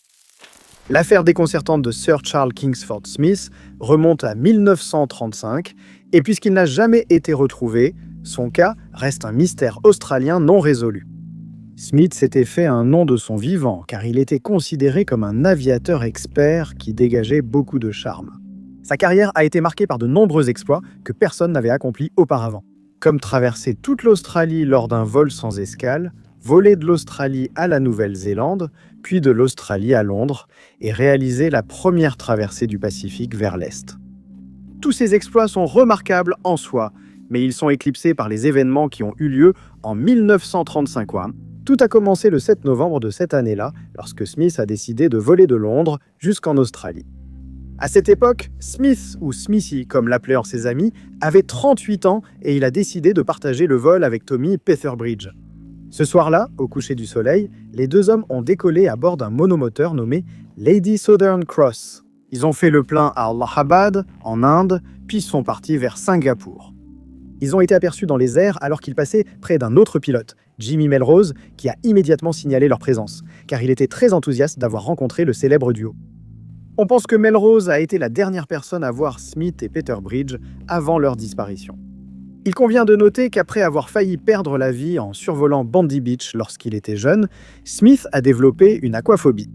L'affaire déconcertante de Sir Charles Kingsford Smith remonte à 1935 et puisqu'il n'a jamais été retrouvé, son cas reste un mystère australien non résolu. Smith s'était fait un nom de son vivant car il était considéré comme un aviateur expert qui dégageait beaucoup de charme. Sa carrière a été marquée par de nombreux exploits que personne n'avait accomplis auparavant, comme traverser toute l'Australie lors d'un vol sans escale, voler de l'Australie à la Nouvelle-Zélande, puis de l'Australie à Londres, et réaliser la première traversée du Pacifique vers l'Est. Tous ces exploits sont remarquables en soi, mais ils sont éclipsés par les événements qui ont eu lieu en 1935. Tout a commencé le 7 novembre de cette année-là, lorsque Smith a décidé de voler de Londres jusqu'en Australie. À cette époque, Smith, ou Smithy comme l'appelaient ses amis, avait 38 ans et il a décidé de partager le vol avec Tommy Petherbridge. Ce soir-là, au coucher du soleil, les deux hommes ont décollé à bord d'un monomoteur nommé Lady Southern Cross. Ils ont fait le plein à Allahabad, en Inde, puis sont partis vers Singapour. Ils ont été aperçus dans les airs alors qu'ils passaient près d'un autre pilote, Jimmy Melrose, qui a immédiatement signalé leur présence, car il était très enthousiaste d'avoir rencontré le célèbre duo. On pense que Melrose a été la dernière personne à voir Smith et Petherbridge avant leur disparition. Il convient de noter qu'après avoir failli perdre la vie en survolant Bandy Beach lorsqu'il était jeune, Smith a développé une aquaphobie.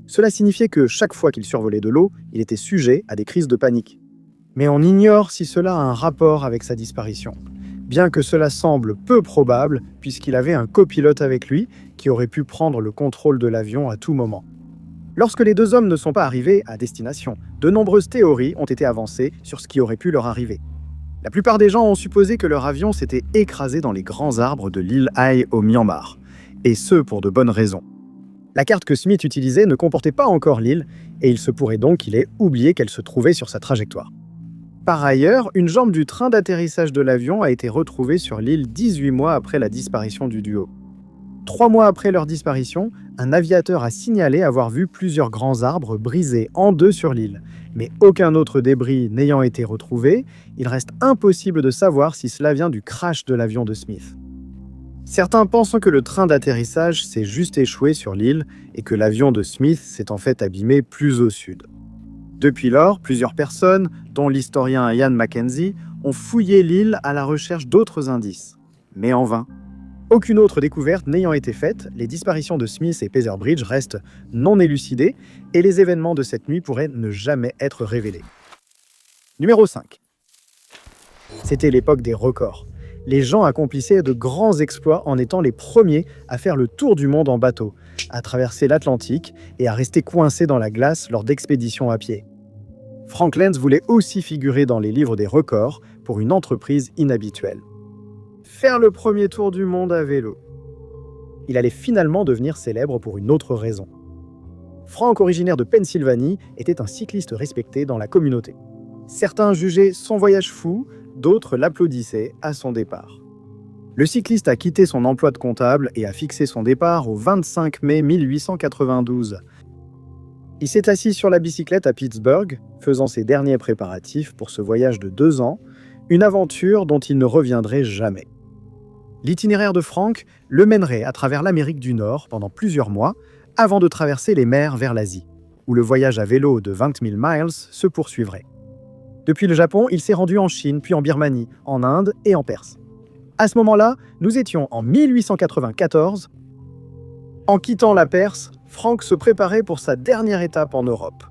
Cela signifiait que chaque fois qu'il survolait de l'eau, il était sujet à des crises de panique. Mais on ignore si cela a un rapport avec sa disparition, bien que cela semble peu probable puisqu'il avait un copilote avec lui qui aurait pu prendre le contrôle de l'avion à tout moment. Lorsque les deux hommes ne sont pas arrivés à destination, de nombreuses théories ont été avancées sur ce qui aurait pu leur arriver. La plupart des gens ont supposé que leur avion s'était écrasé dans les grands arbres de l'île Hai au Myanmar, et ce pour de bonnes raisons. La carte que Smith utilisait ne comportait pas encore l'île, et il se pourrait donc qu'il ait oublié qu'elle se trouvait sur sa trajectoire. Par ailleurs, une jambe du train d'atterrissage de l'avion a été retrouvée sur l'île 18 mois après la disparition du duo. 3 mois après leur disparition, un aviateur a signalé avoir vu plusieurs grands arbres brisés en deux sur l'île. Mais aucun autre débris n'ayant été retrouvé, il reste impossible de savoir si cela vient du crash de l'avion de Smith. Certains pensent que le train d'atterrissage s'est juste échoué sur l'île et que l'avion de Smith s'est en fait abîmé plus au sud. Depuis lors, plusieurs personnes, dont l'historien Ian Mackenzie, ont fouillé l'île à la recherche d'autres indices. Mais en vain. Aucune autre découverte n'ayant été faite, les disparitions de Smith et Petherbridge restent non élucidées et les événements de cette nuit pourraient ne jamais être révélés. Numéro 5. C'était l'époque des records. Les gens accomplissaient de grands exploits en étant les premiers à faire le tour du monde en bateau, à traverser l'Atlantique et à rester coincés dans la glace lors d'expéditions à pied. Frank Lenz voulait aussi figurer dans les livres des records pour une entreprise inhabituelle. Faire le premier tour du monde à vélo. Il allait finalement devenir célèbre pour une autre raison. Frank, originaire de Pennsylvanie, était un cycliste respecté dans la communauté. Certains jugeaient son voyage fou, d'autres l'applaudissaient à son départ. Le cycliste a quitté son emploi de comptable et a fixé son départ au 25 mai 1892. Il s'est assis sur la bicyclette à Pittsburgh, faisant ses derniers préparatifs pour ce voyage de 2 ans, une aventure dont il ne reviendrait jamais. L'itinéraire de Frank le mènerait à travers l'Amérique du Nord pendant plusieurs mois, avant de traverser les mers vers l'Asie, où le voyage à vélo de 20 000 miles se poursuivrait. Depuis le Japon, il s'est rendu en Chine, puis en Birmanie, en Inde et en Perse. À ce moment-là, nous étions en 1894. En quittant la Perse, Frank se préparait pour sa dernière étape en Europe.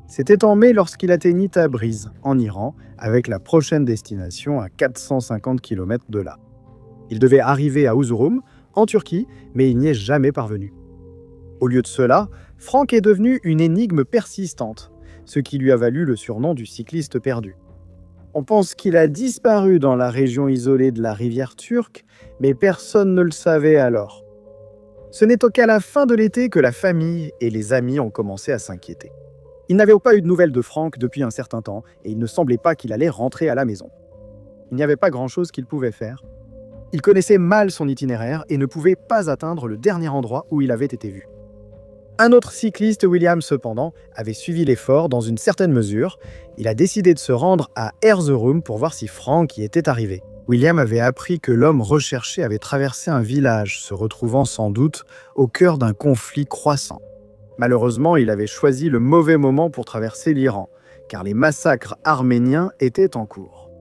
C'était en mai lorsqu'il atteignit Tabriz, en Iran, avec la prochaine destination à 450 km de là. Il devait arriver à Uzurum, en Turquie, mais il n'y est jamais parvenu. Au lieu de cela, Frank est devenu une énigme persistante, ce qui lui a valu le surnom du cycliste perdu. On pense qu'il a disparu dans la région isolée de la rivière turque, mais personne ne le savait alors. Ce n'est qu'à la fin de l'été que la famille et les amis ont commencé à s'inquiéter. Ils n'avaient pas eu de nouvelles de Frank depuis un certain temps et il ne semblait pas qu'il allait rentrer à la maison. Il n'y avait pas grand-chose qu'il pouvait faire. Il connaissait mal son itinéraire et ne pouvait pas atteindre le dernier endroit où il avait été vu. Un autre cycliste, William, cependant, avait suivi l'effort dans une certaine mesure. Il a décidé de se rendre à Erzurum pour voir si Frank y était arrivé. William avait appris que l'homme recherché avait traversé un village, se retrouvant sans doute au cœur d'un conflit croissant. Malheureusement, il avait choisi le mauvais moment pour traverser l'Iran, car les massacres arméniens étaient en cours.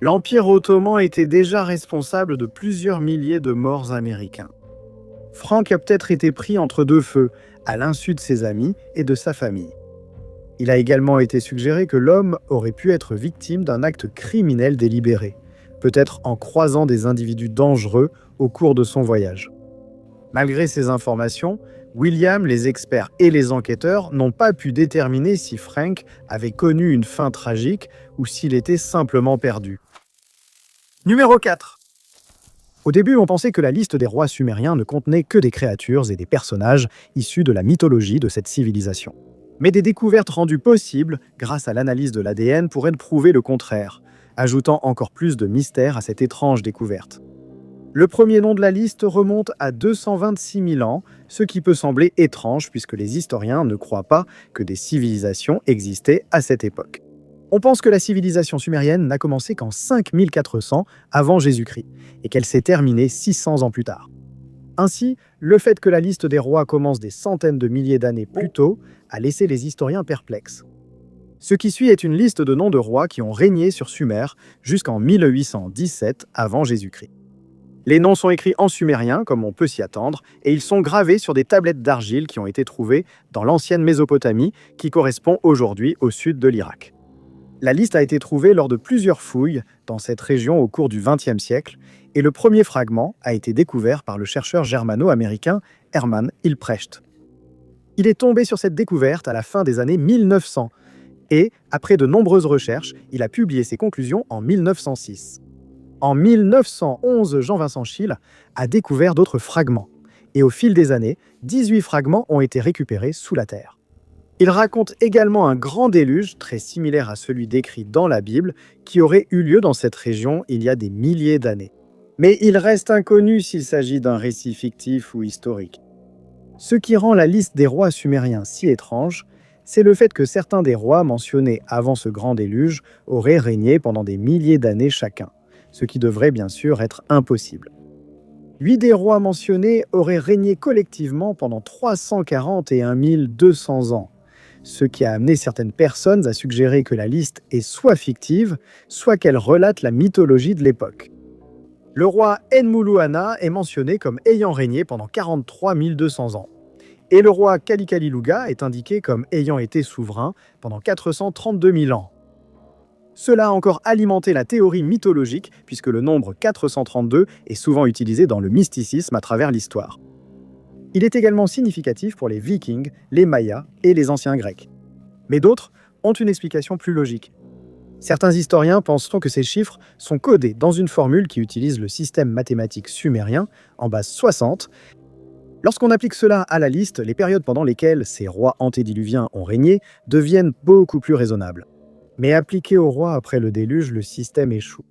L'Empire ottoman était déjà responsable de plusieurs milliers de morts américains. Frank a peut-être été pris entre deux feux, à l'insu de ses amis et de sa famille. Il a également été suggéré que l'homme aurait pu être victime d'un acte criminel délibéré, peut-être en croisant des individus dangereux au cours de son voyage. Malgré ces informations, William, les experts et les enquêteurs n'ont pas pu déterminer si Frank avait connu une fin tragique ou s'il était simplement perdu. Numéro 4. Au début, on pensait que la liste des rois sumériens ne contenait que des créatures et des personnages issus de la mythologie de cette civilisation. Mais des découvertes rendues possibles grâce à l'analyse de l'ADN pourraient prouver le contraire, ajoutant encore plus de mystère à cette étrange découverte. Le premier nom de la liste remonte à 226 000 ans, ce qui peut sembler étrange puisque les historiens ne croient pas que des civilisations existaient à cette époque. On pense que la civilisation sumérienne n'a commencé qu'en 5400 avant Jésus-Christ et qu'elle s'est terminée 600 ans plus tard. Ainsi, le fait que la liste des rois commence des centaines de milliers d'années plus tôt a laissé les historiens perplexes. Ce qui suit est une liste de noms de rois qui ont régné sur Sumer jusqu'en 1817 avant Jésus-Christ. Les noms sont écrits en sumérien, comme on peut s'y attendre, et ils sont gravés sur des tablettes d'argile qui ont été trouvées dans l'ancienne Mésopotamie, qui correspond aujourd'hui au sud de l'Irak. La liste a été trouvée lors de plusieurs fouilles dans cette région au cours du XXe siècle, et le premier fragment a été découvert par le chercheur germano-américain Hermann Hilprecht. Il est tombé sur cette découverte à la fin des années 1900, et, après de nombreuses recherches, il a publié ses conclusions en 1906. En 1911, Jean-Vincent Scheele a découvert d'autres fragments, et au fil des années, 18 fragments ont été récupérés sous la terre. Il raconte également un grand déluge, très similaire à celui décrit dans la Bible, qui aurait eu lieu dans cette région il y a des milliers d'années. Mais il reste inconnu s'il s'agit d'un récit fictif ou historique. Ce qui rend la liste des rois sumériens si étrange, c'est le fait que certains des rois mentionnés avant ce grand déluge auraient régné pendant des milliers d'années chacun, ce qui devrait bien sûr être impossible. 8 des rois mentionnés auraient régné collectivement pendant 341 200 ans, ce qui a amené certaines personnes à suggérer que la liste est soit fictive, soit qu'elle relate la mythologie de l'époque. Le roi Enmulu-ana est mentionné comme ayant régné pendant 43 200 ans, et le roi Kali-Kali-Luga est indiqué comme ayant été souverain pendant 432 000 ans. Cela a encore alimenté la théorie mythologique, puisque le nombre 432 est souvent utilisé dans le mysticisme à travers l'histoire. Il est également significatif pour les Vikings, les Mayas et les anciens Grecs. Mais d'autres ont une explication plus logique. Certains historiens penseront que ces chiffres sont codés dans une formule qui utilise le système mathématique sumérien en base 60 Lorsqu'on applique cela à la liste, les périodes pendant lesquelles ces rois antédiluviens ont régné deviennent beaucoup plus raisonnables. Mais appliqué aux rois après le déluge, le système échoue.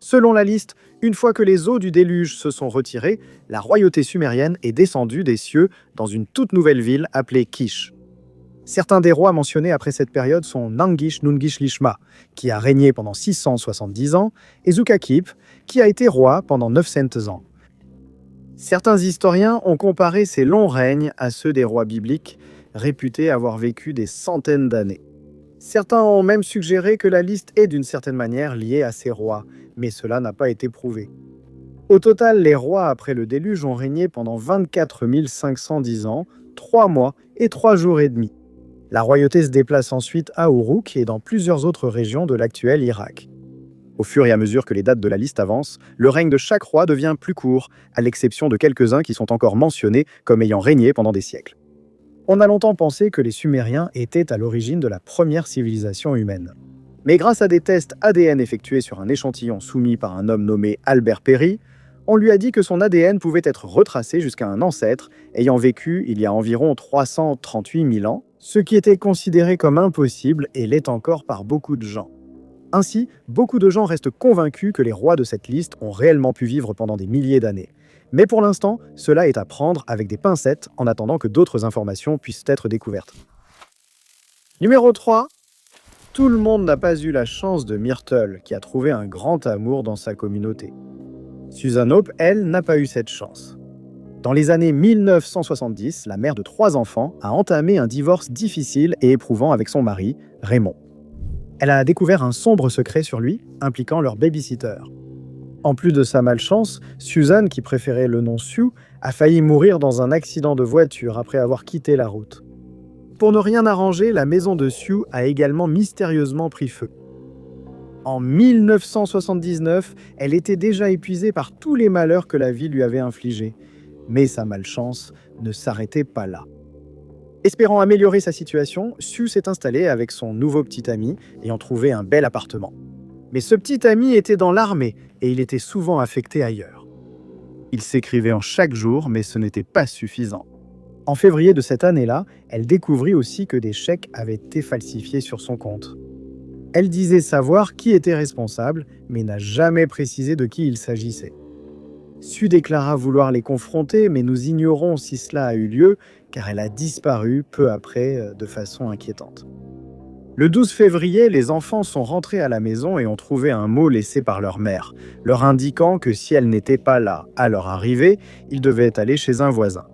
Selon la liste, une fois que les eaux du déluge se sont retirées, la royauté sumérienne est descendue des cieux dans une toute nouvelle ville appelée Kish. Certains des rois mentionnés après cette période sont Nangish-Nungish-Lishma, qui a régné pendant 670 ans, et Zukakip, qui a été roi pendant 900 ans. Certains historiens ont comparé ces longs règnes à ceux des rois bibliques, réputés avoir vécu des centaines d'années. Certains ont même suggéré que la liste est d'une certaine manière liée à ces rois, mais cela n'a pas été prouvé. Au total, les rois après le déluge ont régné pendant 24 510 ans, 3 mois et 3 jours et demi. La royauté se déplace ensuite à Uruk et dans plusieurs autres régions de l'actuel Irak. Au fur et à mesure que les dates de la liste avancent, le règne de chaque roi devient plus court, à l'exception de quelques-uns qui sont encore mentionnés comme ayant régné pendant des siècles. On a longtemps pensé que les Sumériens étaient à l'origine de la première civilisation humaine. Mais grâce à des tests ADN effectués sur un échantillon soumis par un homme nommé Albert Perry, on lui a dit que son ADN pouvait être retracé jusqu'à un ancêtre ayant vécu il y a environ 338 000 ans, ce qui était considéré comme impossible et l'est encore par beaucoup de gens. Ainsi, beaucoup de gens restent convaincus que les rois de cette liste ont réellement pu vivre pendant des milliers d'années. Mais pour l'instant, cela est à prendre avec des pincettes en attendant que d'autres informations puissent être découvertes. Numéro 3. Tout le monde n'a pas eu la chance de Myrtle, qui a trouvé un grand amour dans sa communauté. Susan Hope, elle, n'a pas eu cette chance. Dans les années 1970, la mère de 3 enfants a entamé un divorce difficile et éprouvant avec son mari, Raymond. Elle a découvert un sombre secret sur lui, impliquant leur babysitter. En plus de sa malchance, Susan, qui préférait le nom Sue, a failli mourir dans un accident de voiture après avoir quitté la route. Pour ne rien arranger, la maison de Sue a également mystérieusement pris feu. En 1979, elle était déjà épuisée par tous les malheurs que la vie lui avait infligés. Mais sa malchance ne s'arrêtait pas là. Espérant améliorer sa situation, Sue s'est installée avec son nouveau petit ami, ayant trouvé un bel appartement. Mais ce petit ami était dans l'armée et il était souvent affecté ailleurs. Il s'écrivait en chaque jour, mais ce n'était pas suffisant. En février de cette année-là, elle découvrit aussi que des chèques avaient été falsifiés sur son compte. Elle disait savoir qui était responsable, mais n'a jamais précisé de qui il s'agissait. Sue déclara vouloir les confronter, mais nous ignorons si cela a eu lieu, car elle a disparu peu après de façon inquiétante. Le 12 février, les enfants sont rentrés à la maison et ont trouvé un mot laissé par leur mère, leur indiquant que si elle n'était pas là à leur arrivée, ils devaient aller chez un voisin.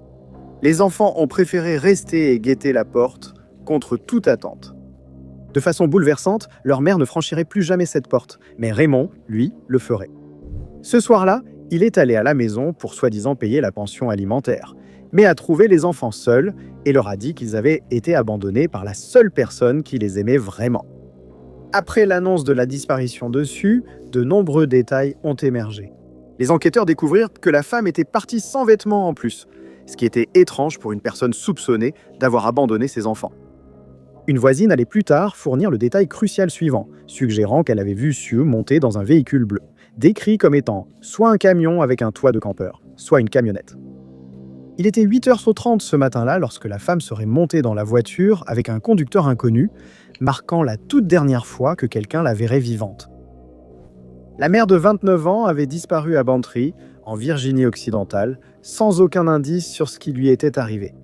Les enfants ont préféré rester et guetter la porte, contre toute attente. De façon bouleversante, leur mère ne franchirait plus jamais cette porte, mais Raymond, lui, le ferait. Ce soir-là, il est allé à la maison pour soi-disant payer la pension alimentaire, mais a trouvé les enfants seuls et leur a dit qu'ils avaient été abandonnés par la seule personne qui les aimait vraiment. Après l'annonce de la disparition de Sue, de nombreux détails ont émergé. Les enquêteurs découvrirent que la femme était partie sans vêtements en plus, ce qui était étrange pour une personne soupçonnée d'avoir abandonné ses enfants. Une voisine allait plus tard fournir le détail crucial suivant, suggérant qu'elle avait vu Sue monter dans un véhicule bleu, décrit comme étant soit un camion avec un toit de campeur, soit une camionnette. Il était 8h30 ce matin-là lorsque la femme serait montée dans la voiture avec un conducteur inconnu, marquant la toute dernière fois que quelqu'un la verrait vivante. La mère de 29 ans avait disparu à Bantry, en Virginie-Occidentale, sans aucun indice sur ce qui lui était arrivé.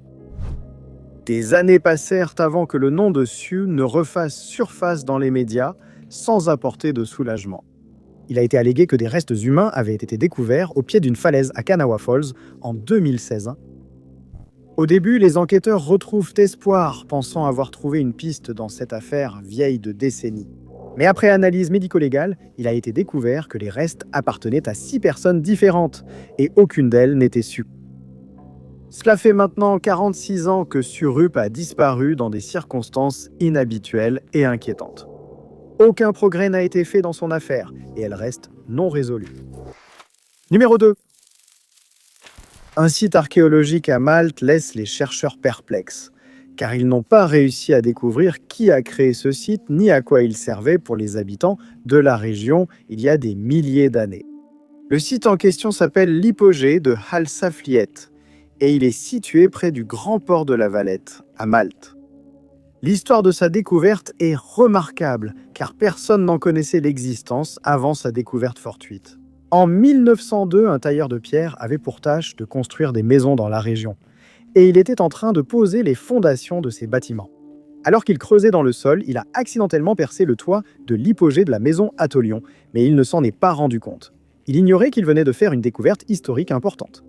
Des années passèrent avant que le nom de Sue ne refasse surface dans les médias, sans apporter de soulagement. Il a été allégué que des restes humains avaient été découverts au pied d'une falaise à Kanawha Falls en 2016. Au début, les enquêteurs retrouvent espoir, pensant avoir trouvé une piste dans cette affaire vieille de décennies. Mais après analyse médico-légale, il a été découvert que les restes appartenaient à 6 personnes différentes, et aucune d'elles n'était Sue. Cela fait maintenant 46 ans que Sue Rupp a disparu dans des circonstances inhabituelles et inquiétantes. Aucun progrès n'a été fait dans son affaire et elle reste non résolue. Numéro 2. Un site archéologique à Malte laisse les chercheurs perplexes, car ils n'ont pas réussi à découvrir qui a créé ce site ni à quoi il servait pour les habitants de la région il y a des milliers d'années. Le site en question s'appelle l'hypogée de Halsafliet. et il est situé près du grand port de la Valette, à Malte. L'histoire de sa découverte est remarquable, car personne n'en connaissait l'existence avant sa découverte fortuite. En 1902, un tailleur de pierre avait pour tâche de construire des maisons dans la région, et il était en train de poser les fondations de ces bâtiments. Alors qu'il creusait dans le sol, il a accidentellement percé le toit de l'hypogée de la maison Attolion, mais il ne s'en est pas rendu compte. Il ignorait qu'il venait de faire une découverte historique importante.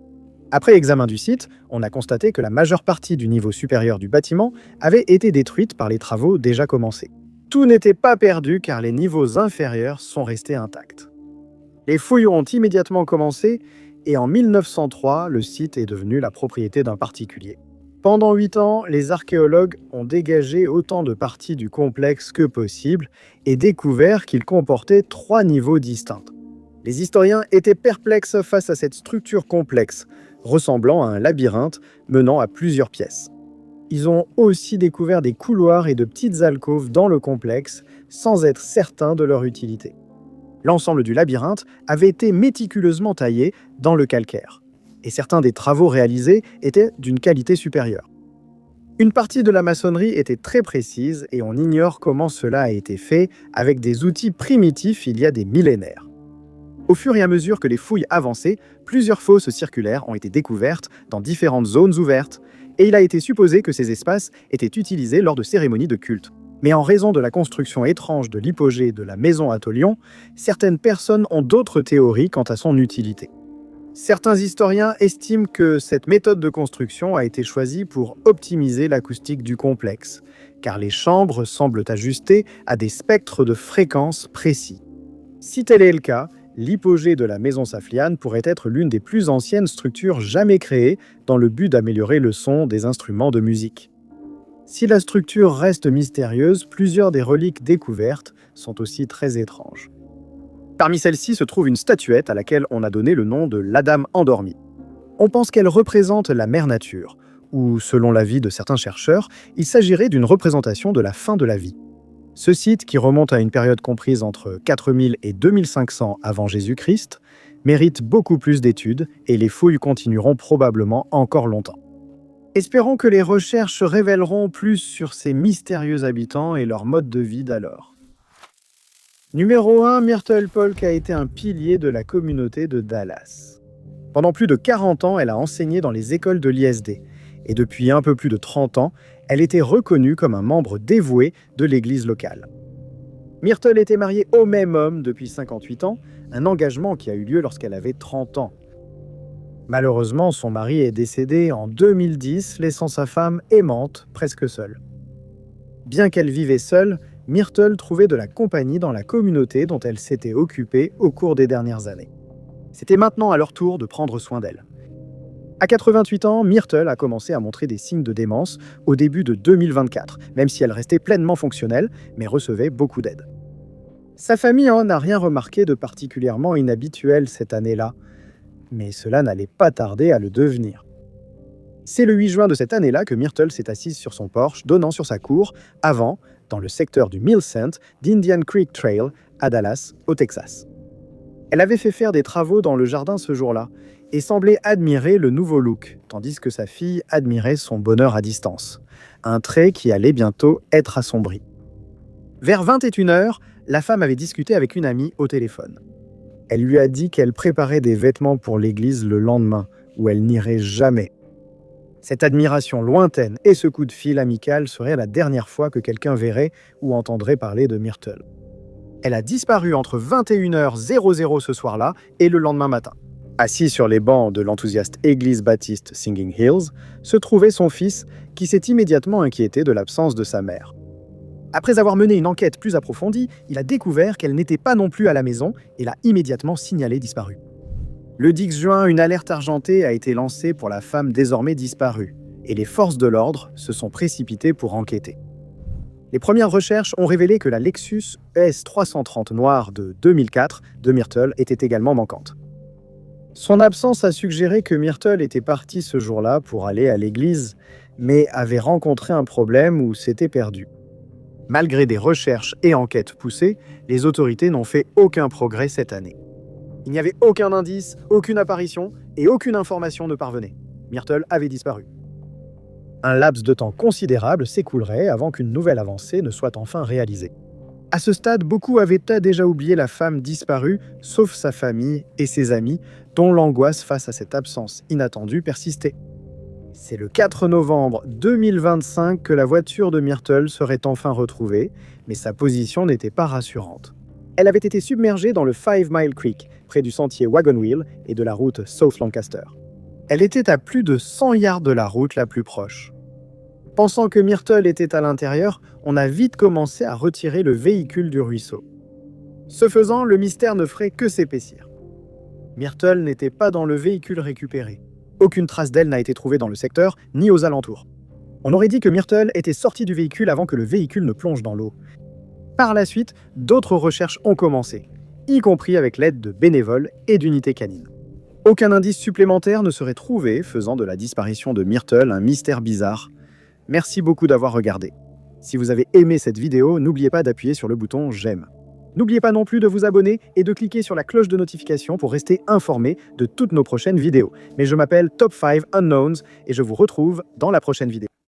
Après examen du site, on a constaté que la majeure partie du niveau supérieur du bâtiment avait été détruite par les travaux déjà commencés. Tout n'était pas perdu car les niveaux inférieurs sont restés intacts. Les fouilles ont immédiatement commencé et en 1903, le site est devenu la propriété d'un particulier. Pendant 8 ans, les archéologues ont dégagé autant de parties du complexe que possible et découvert qu'il comportait 3 niveaux distincts. Les historiens étaient perplexes face à cette structure complexe, ressemblant à un labyrinthe menant à plusieurs pièces. Ils ont aussi découvert des couloirs et de petites alcôves dans le complexe, sans être certains de leur utilité. L'ensemble du labyrinthe avait été méticuleusement taillé dans le calcaire, et certains des travaux réalisés étaient d'une qualité supérieure. Une partie de la maçonnerie était très précise et on ignore comment cela a été fait avec des outils primitifs il y a des millénaires. Au fur et à mesure que les fouilles avançaient, plusieurs fosses circulaires ont été découvertes dans différentes zones ouvertes, et il a été supposé que ces espaces étaient utilisés lors de cérémonies de culte. Mais en raison de la construction étrange de l'hypogée de la maison Attolion, certaines personnes ont d'autres théories quant à son utilité. Certains historiens estiment que cette méthode de construction a été choisie pour optimiser l'acoustique du complexe, car les chambres semblent ajustées à des spectres de fréquences précis. Si tel est le cas, l'hypogée de la maison Saflian pourrait être l'une des plus anciennes structures jamais créées dans le but d'améliorer le son des instruments de musique. Si la structure reste mystérieuse, plusieurs des reliques découvertes sont aussi très étranges. Parmi celles-ci se trouve une statuette à laquelle on a donné le nom de l'Adam endormi. On pense qu'elle représente la mère nature, ou selon l'avis de certains chercheurs, il s'agirait d'une représentation de la fin de la vie. Ce site, qui remonte à une période comprise entre 4000 et 2500 avant Jésus-Christ, mérite beaucoup plus d'études et les fouilles continueront probablement encore longtemps. Espérons que les recherches révéleront plus sur ces mystérieux habitants et leur mode de vie d'alors. Numéro 1, Myrtle Polk a été un pilier de la communauté de Dallas. Pendant plus de 40 ans, elle a enseigné dans les écoles de l'ISD, et depuis un peu plus de 30 ans, elle était reconnue comme un membre dévoué de l'église locale. Myrtle était mariée au même homme depuis 58 ans, un engagement qui a eu lieu lorsqu'elle avait 30 ans. Malheureusement, son mari est décédé en 2010, laissant sa femme aimante, presque seule. Bien qu'elle vivait seule, Myrtle trouvait de la compagnie dans la communauté dont elle s'était occupée au cours des dernières années. C'était maintenant à leur tour de prendre soin d'elle. À 88 ans, Myrtle a commencé à montrer des signes de démence au début de 2024, même si elle restait pleinement fonctionnelle, mais recevait beaucoup d'aide. Sa famille n'a rien remarqué de particulièrement inhabituel cette année-là, mais cela n'allait pas tarder à le devenir. C'est le 8 juin de cette année-là que Myrtle s'est assise sur son porche, donnant sur sa cour, avant, dans le secteur du Millcent, d'Indian Creek Trail, à Dallas, au Texas. Elle avait fait faire des travaux dans le jardin ce jour-là, et semblait admirer le nouveau look, tandis que sa fille admirait son bonheur à distance, un trait qui allait bientôt être assombri. Vers 21h, la femme avait discuté avec une amie au téléphone. Elle lui a dit qu'elle préparait des vêtements pour l'église le lendemain, où elle n'irait jamais. Cette admiration lointaine et ce coup de fil amical serait la dernière fois que quelqu'un verrait ou entendrait parler de Myrtle. Elle a disparu entre 21h00 ce soir-là et le lendemain matin. Assis sur les bancs de l'enthousiaste église baptiste Singing Hills, se trouvait son fils qui s'est immédiatement inquiété de l'absence de sa mère. Après avoir mené une enquête plus approfondie, il a découvert qu'elle n'était pas non plus à la maison et l'a immédiatement signalée disparue. Le 10 juin, une alerte argentée a été lancée pour la femme désormais disparue, et les forces de l'ordre se sont précipitées pour enquêter. Les premières recherches ont révélé que la Lexus ES330 noire de 2004 de Myrtle était également manquante. Son absence a suggéré que Myrtle était partie ce jour-là pour aller à l'église, mais avait rencontré un problème ou s'était perdue. Malgré des recherches et enquêtes poussées, les autorités n'ont fait aucun progrès cette année. Il n'y avait aucun indice, aucune apparition et aucune information ne parvenait. Myrtle avait disparu. Un laps de temps considérable s'écoulerait avant qu'une nouvelle avancée ne soit enfin réalisée. À ce stade, beaucoup avaient déjà oublié la femme disparue, sauf sa famille et ses amis, dont l'angoisse face à cette absence inattendue persistait. C'est le 4 novembre 2025 que la voiture de Myrtle serait enfin retrouvée, mais sa position n'était pas rassurante. Elle avait été submergée dans le 5 Mile Creek, près du sentier Wagon Wheel et de la route South Lancaster. Elle était à plus de 100 yards de la route la plus proche. Pensant que Myrtle était à l'intérieur, on a vite commencé à retirer le véhicule du ruisseau. Ce faisant, le mystère ne ferait que s'épaissir. Myrtle n'était pas dans le véhicule récupéré. Aucune trace d'elle n'a été trouvée dans le secteur, ni aux alentours. On aurait dit que Myrtle était sortie du véhicule avant que le véhicule ne plonge dans l'eau. Par la suite, d'autres recherches ont commencé, y compris avec l'aide de bénévoles et d'unités canines. Aucun indice supplémentaire ne serait trouvé, faisant de la disparition de Myrtle un mystère bizarre. Merci beaucoup d'avoir regardé. Si vous avez aimé cette vidéo, n'oubliez pas d'appuyer sur le bouton « J'aime ». N'oubliez pas non plus de vous abonner et de cliquer sur la cloche de notification pour rester informé de toutes nos prochaines vidéos. Mais je m'appelle Top 5 Unknowns et je vous retrouve dans la prochaine vidéo.